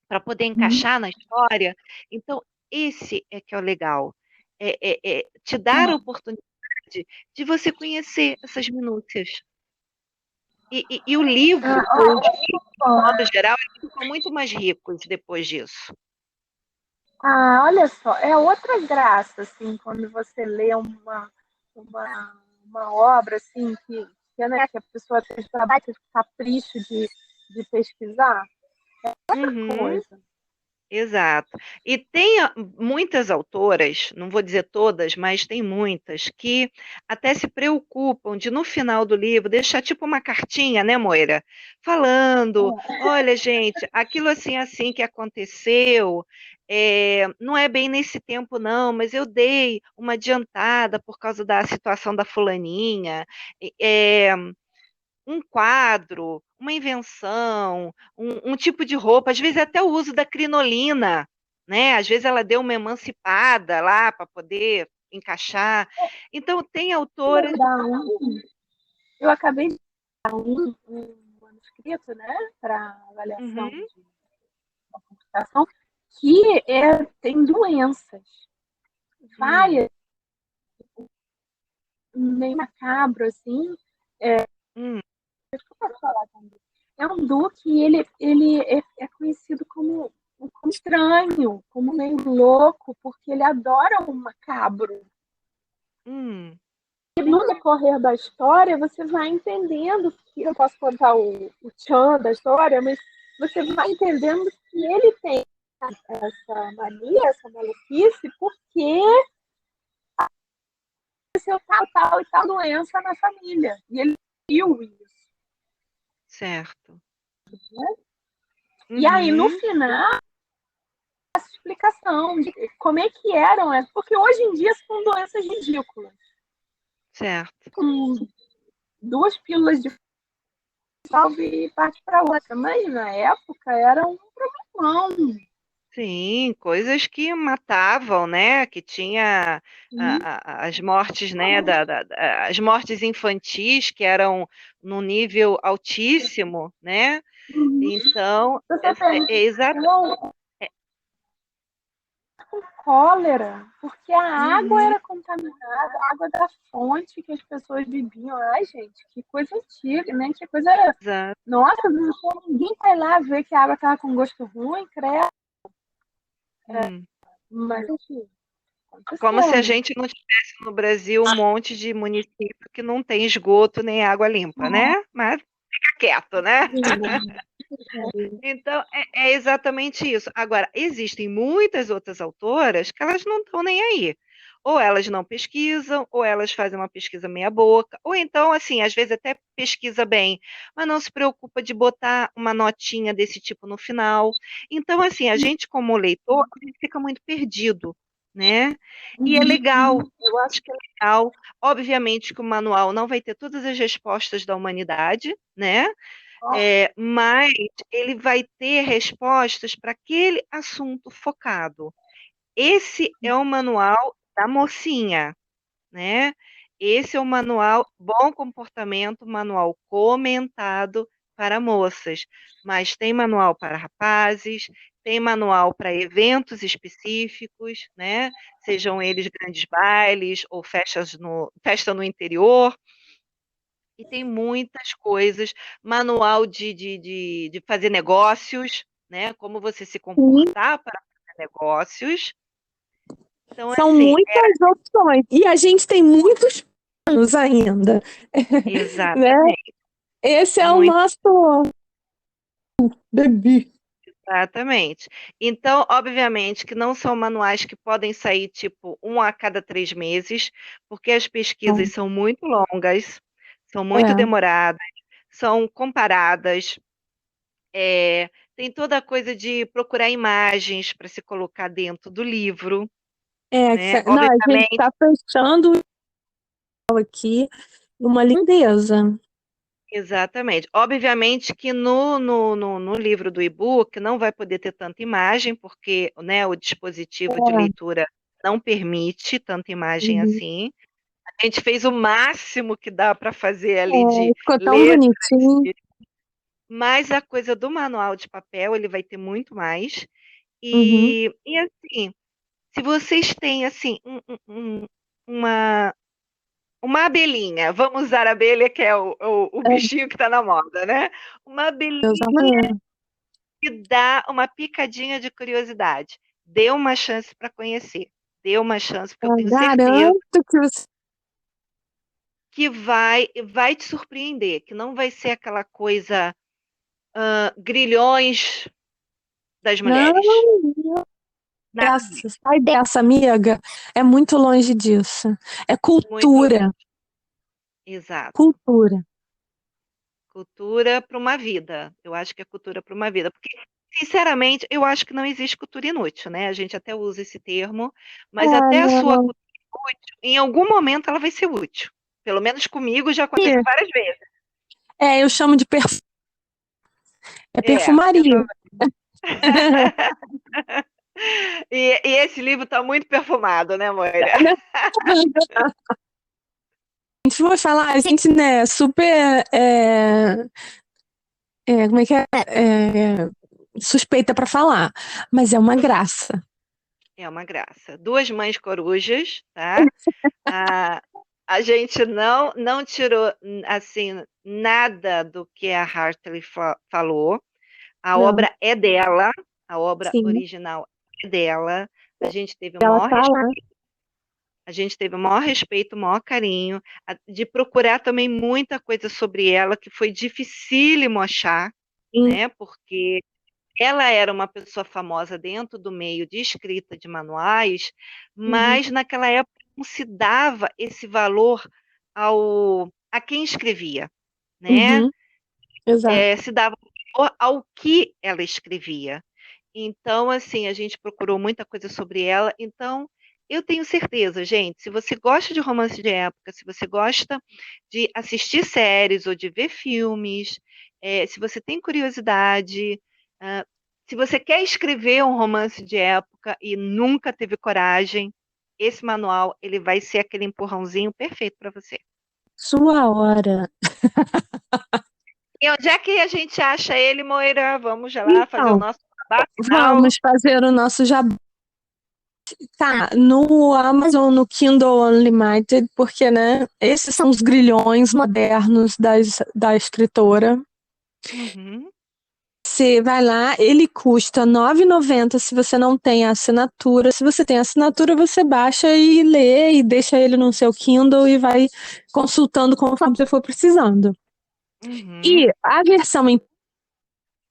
para poder Uhum. encaixar na história. Então, esse é que é o legal. Te dar a oportunidade de você conhecer essas minúcias. E o livro, ou os livros, de modo geral, eles ficam muito mais ricos depois disso. Olha só, é outra graça, assim, quando você lê uma obra, assim, né, que a pessoa tem esse trabalho, esse capricho de pesquisar. Outra Uhum. coisa. Exato. E tem muitas autoras, não vou dizer todas, mas tem muitas, que até se preocupam de, no final do livro, deixar tipo uma cartinha, né, Moira? Falando, olha, gente, aquilo assim, assim que aconteceu, não é bem nesse tempo, não, mas eu dei uma adiantada por causa da situação da fulaninha. É, um quadro, uma invenção, um tipo de roupa, às vezes até o uso da crinolina, né? Às vezes ela deu uma emancipada lá para poder encaixar. Então, tem autoras. Lembrar eu acabei de dar um manuscrito, né, para avaliação Uhum, de computação, que tem doenças, hum, várias, meio macabro, assim. hum, É um duque e ele é conhecido como estranho, como meio louco, porque ele adora um macabro. hum, E no decorrer da história, você vai entendendo que eu posso contar o tchan da história, mas você vai entendendo que ele tem essa mania, essa maluquice, porque aconteceu tal e tal doença na família. E ele viu isso. certo. Né? E aí, no Uhum, final, essa explicação de como é que eram, porque hoje em dia são doenças ridículas. certo. Com duas pílulas de salve e parte para outra. Mas na época era um problemão. Sim, coisas que matavam, né? Que tinha as mortes, né? As mortes infantis que eram num nível altíssimo, né? Uhum. Então, Você tem exato. não, cólera, porque a água Uhum, era contaminada, a água da fonte que as pessoas bebiam. Ai, gente, que coisa antiga, né? Que coisa. exato. Nossa, ninguém vai lá ver que a água estava com gosto ruim, credo. Hum. Mas, enfim. Como se a gente não tivesse no Brasil um monte de município que não tem esgoto nem água limpa, né? Mas fica quieto, né? Então, é exatamente isso. Agora, existem muitas outras autoras que elas não estão nem aí. Ou elas não pesquisam, ou elas fazem uma pesquisa meia boca, ou então, assim, às vezes até pesquisa bem, mas não se preocupa de botar uma notinha desse tipo no final. Então, assim, a gente como leitor, a gente fica muito perdido, né? E é legal, eu acho que é legal. Obviamente que o manual não vai ter todas as respostas da humanidade, né? Mas ele vai ter respostas para aquele assunto focado. Esse é o manual da mocinha, né? Esse é o manual Bom Comportamento, manual comentado para moças. Mas tem manual para rapazes, tem manual para eventos específicos, né? Sejam eles grandes bailes ou festa no interior. E tem muitas coisas, manual de fazer negócios, né? Como você se comportar para fazer negócios. Então, São assim, muitas opções. E a gente tem muitos planos ainda. exatamente. Né? Esse é o nosso bebê. Exatamente. Então, obviamente, que não são manuais que podem sair, tipo, um a cada 3 meses, porque as pesquisas são muito longas, são muito demoradas, são comparadas, tem toda a coisa de procurar imagens para se colocar dentro do livro, né? Não, a gente está fechando aqui uma lindeza. Exatamente. Obviamente que no livro do e-book não vai poder ter tanta imagem, porque, né, o dispositivo de leitura não permite tanta imagem assim. A gente fez o máximo que dá para fazer ali de ficou tão letras, bonitinho. mas a coisa do manual de papel, ele vai ter muito mais. E assim, se vocês têm assim uma abelhinha, vamos usar a abelha, que é o bichinho que está na moda, né? Uma abelhinha que dá uma picadinha de curiosidade. Dê uma chance para conhecer. Dê uma chance, porque eu tenho certeza que vai te surpreender, que não vai ser aquela coisa grilhões das mulheres. Sai dessa, amiga. É muito longe disso. É cultura. Exato. Cultura. Cultura para uma vida. Eu acho que é cultura para uma vida. Porque, sinceramente, eu acho que não existe cultura inútil, né? A gente até usa esse termo, mas até a sua cultura inútil, em algum momento ela vai ser útil. Pelo menos comigo já aconteceu várias vezes. Eu chamo de perfumaria. E esse livro está muito perfumado, né, Moira? A gente vai falar, a gente, né, super. Como é que é? Suspeita para falar, mas é uma graça. É uma graça. Duas mães corujas, tá? A gente não tirou assim nada do que a Hartley falou. A obra é dela, a obra original é dela. A gente teve o maior respeito. A gente teve o maior respeito, o maior carinho, de procurar também muita coisa sobre ela, que foi dificílimo achar, né? Porque ela era uma pessoa famosa dentro do meio de escrita de manuais, mas naquela época não se dava esse valor a quem escrevia, né? Exato. Se dava valor ao que ela escrevia. Então, assim, a gente procurou muita coisa sobre ela. Então, eu tenho certeza, gente, se você gosta de romance de época, se você gosta de assistir séries ou de ver filmes, se você tem curiosidade, se você quer escrever um romance de época e nunca teve coragem, esse manual ele vai ser aquele empurrãozinho perfeito para você. Sua hora. E onde é que a gente acha ele, Moira? Vamos já lá fazer o nosso jabá final. Vamos fazer o nosso jabá. Tá, no Amazon, no Kindle Unlimited, porque, né, esses são os grilhões modernos da escritora. você vai lá, ele custa R$ 9,90 se você não tem a assinatura. Se você tem a assinatura, você baixa e lê e deixa ele no seu Kindle e vai consultando conforme você for precisando. Uhum. E a versão em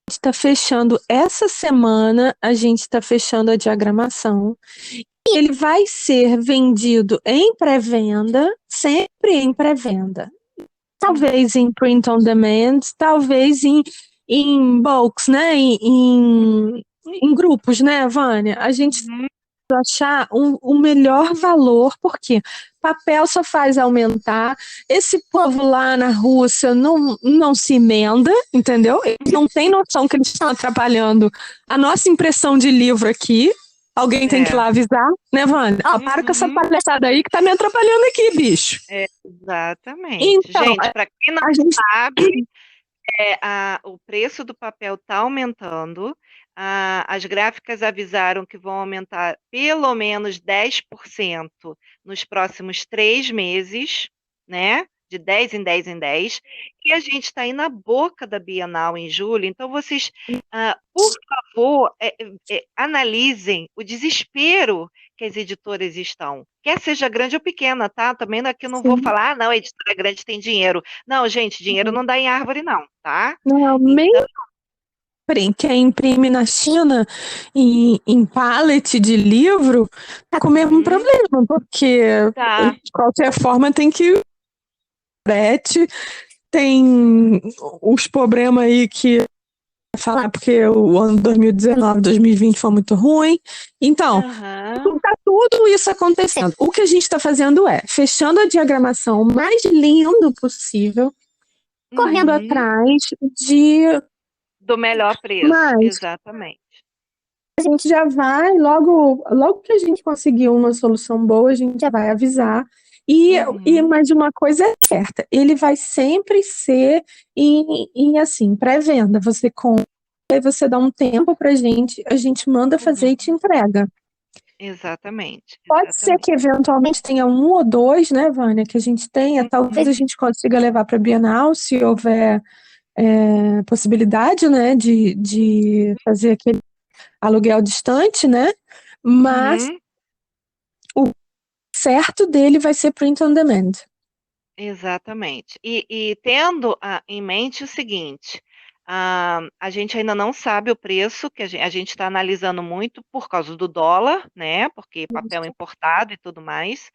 está fechando essa semana, a gente está fechando a diagramação. E ele vai ser vendido em pré-venda, sempre em pré-venda. Talvez em print on demand, talvez em bulks, né? Em grupos, né, Vânia? A gente Uhum. achar o melhor valor, porque papel só faz aumentar. Esse povo lá na Rússia não se emenda, entendeu? Eles não têm noção que eles estão atrapalhando a nossa impressão de livro aqui. Alguém tem que ir lá avisar, né, Vânia? Para com essa palhaçada aí que tá me atrapalhando aqui, bicho. Exatamente. Então, Gente, para quem não a gente sabe, o preço do papel está aumentando. As gráficas avisaram que vão aumentar pelo menos 10% nos próximos 3 meses, né? De 10 em 10 em 10. E a gente está aí na boca da Bienal em julho. Então, vocês, por favor, analisem o desespero que as editoras estão. Quer seja grande ou pequena, tá? Também aqui não vou falar, não, a editora grande tem dinheiro. Não, gente, dinheiro não dá em árvore, não, tá? Não, Então, quem imprime na China em pallet de livro tá com o mesmo problema, porque tá. de qualquer forma tem que frete, tem os problemas aí que falar porque o ano 2019, 2020 foi muito ruim. Então, tá tudo isso acontecendo. O que a gente está fazendo é fechando a diagramação o mais lindo possível, correndo atrás do melhor preço, exatamente. A gente já vai, logo que a gente conseguir uma solução boa, a gente já vai avisar. E mais uma coisa é certa, ele vai sempre ser em assim, pré-venda. Você compra, aí você dá um tempo pra gente, a gente manda fazer e te entrega. Exatamente. Pode ser que eventualmente tenha um ou dois, né, Vânia, que a gente tenha. Talvez a gente consiga levar para a Bienal, se houver possibilidade, né, de fazer aquele aluguel distante, né? Mas o certo dele vai ser print on demand. Exatamente. E tendo em mente o seguinte, a gente ainda não sabe o preço, que a gente está analisando muito por causa do dólar, né? Porque papel importado e tudo mais.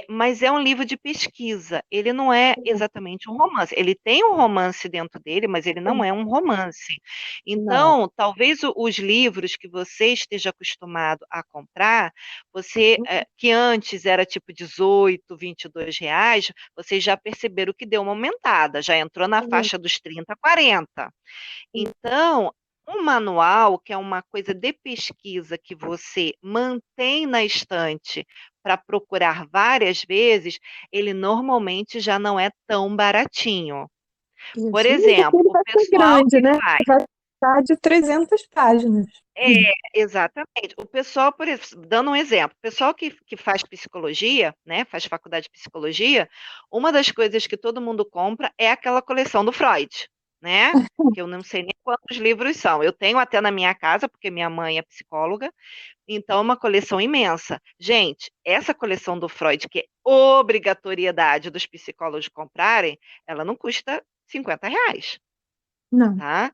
Mas é um livro de pesquisa. Ele não é exatamente um romance. Ele tem um romance dentro dele, mas ele não é um romance. Então, talvez os livros que você esteja acostumado a comprar, que antes era tipo 18, R$ 22, vocês já perceberam que deu uma aumentada, já entrou na faixa dos 30, 40. Então, um manual, que é uma coisa de pesquisa que você mantém na estante para procurar várias vezes, ele normalmente já não é tão baratinho. Por exemplo, o pessoal que faz. Vai estar de 300 páginas. Exatamente. O pessoal, dando um exemplo, o pessoal que faz psicologia, né, faz faculdade de psicologia, uma das coisas que todo mundo compra é aquela coleção do Freud, né? Que eu não sei nem quantos livros são. Eu tenho até na minha casa, porque minha mãe é psicóloga, então é uma coleção imensa. Gente, essa coleção do Freud, que é obrigatoriedade dos psicólogos comprarem, ela não custa R$ 50. Não. Tá?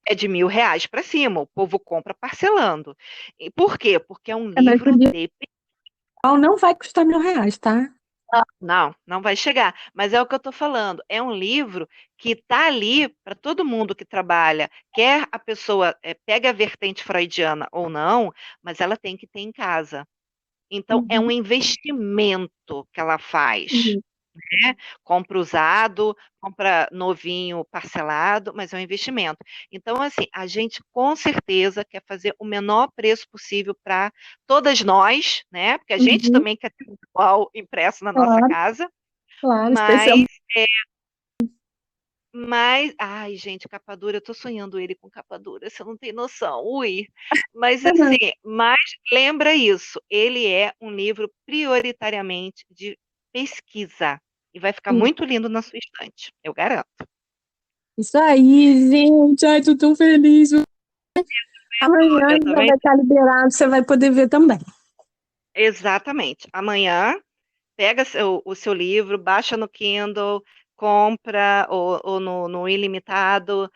É de R$ 1.000 para cima, o povo compra parcelando. E por quê? Porque é um livro de... Não vai custar R$ 1.000, tá? Não vai chegar. Mas é o que eu estou falando. É um livro que está ali para todo mundo que trabalha. Quer a pessoa pegue a vertente freudiana ou não, mas ela tem que ter em casa. Então, é um investimento que ela faz. Né? Compra usado, compra novinho parcelado, mas é um investimento. Então, assim, a gente com certeza quer fazer o menor preço possível para todas nós, né? Porque a gente também quer ter um manual impresso na nossa casa. Claro, Ai, gente, capa dura, eu tô sonhando ele com capa dura, você não tem noção, ui. Mas assim, lembra isso, ele é um livro prioritariamente de pesquisa e vai ficar muito lindo na sua estante, eu garanto. Isso aí, gente. Ai, tô tão feliz. Amanhã Eu já também. vai estar liberado, você vai poder ver também. Exatamente. Amanhã, pega o seu livro, baixa no Kindle, compra ou no ilimitado,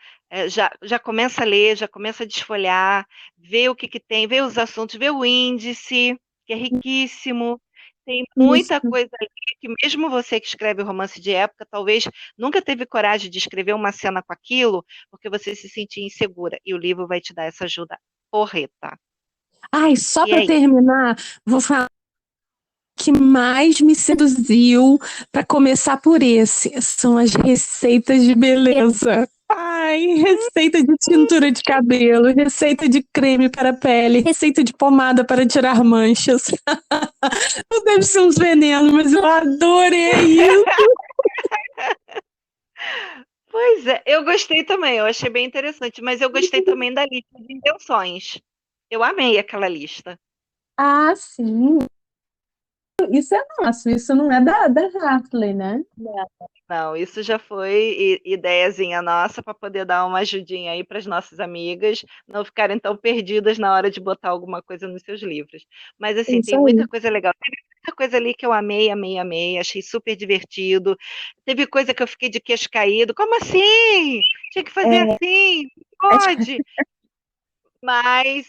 já começa a ler, já começa a desfolhar, vê o que que tem, vê os assuntos, vê o índice, que é riquíssimo. Tem Isso, muita coisa ali que mesmo você que escreve romance de época, talvez nunca teve coragem de escrever uma cena com aquilo, porque você se sentia insegura, e o livro vai te dar essa ajuda porreta. Ai, só E para aí? terminar, vou falar que mais me seduziu, para começar por esse, são as receitas de beleza. Ai, receita de tintura de cabelo, receita de creme para a pele, receita de pomada para tirar manchas. Não deve ser uns venenos, mas eu adorei isso. Pois é, eu gostei também, eu achei bem interessante, mas eu gostei também da lista de intenções. Eu amei aquela lista. Ah, sim. Isso é nosso, isso não é da Hartley, né? Não, isso já foi ideiazinha nossa para poder dar uma ajudinha aí para as nossas amigas não ficarem tão perdidas na hora de botar alguma coisa nos seus livros. Mas assim, Isso tem muita aí. coisa legal. Teve muita coisa ali que eu amei, amei, amei, achei super divertido. Teve coisa que eu fiquei de queixo caído. Como assim? Tinha que fazer É, assim? Pode? Mas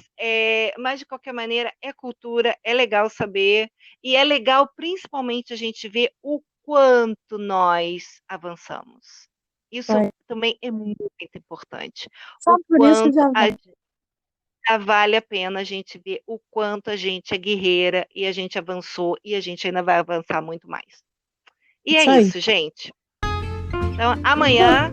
de qualquer maneira, é cultura, é legal saber, e é legal principalmente a gente ver o quanto nós avançamos. Isso foi. também é muito importante. Só O por isso quanto já vai. já vale a pena a gente ver o quanto a gente é guerreira e a gente avançou e a gente ainda vai avançar muito mais. E é Isso aí. isso, gente. Então, amanhã.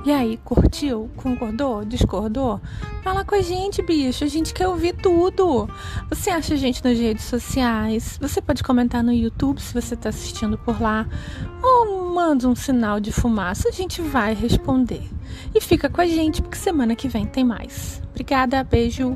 E aí, curtiu? Concordou? Discordou? Fala com a gente, bicho. A gente quer ouvir tudo. Você acha a gente nas redes sociais? Você pode comentar no YouTube se você está assistindo por lá. Ou manda um sinal de fumaça. A gente vai responder. E fica com a gente, porque semana que vem tem mais. Obrigada, beijo.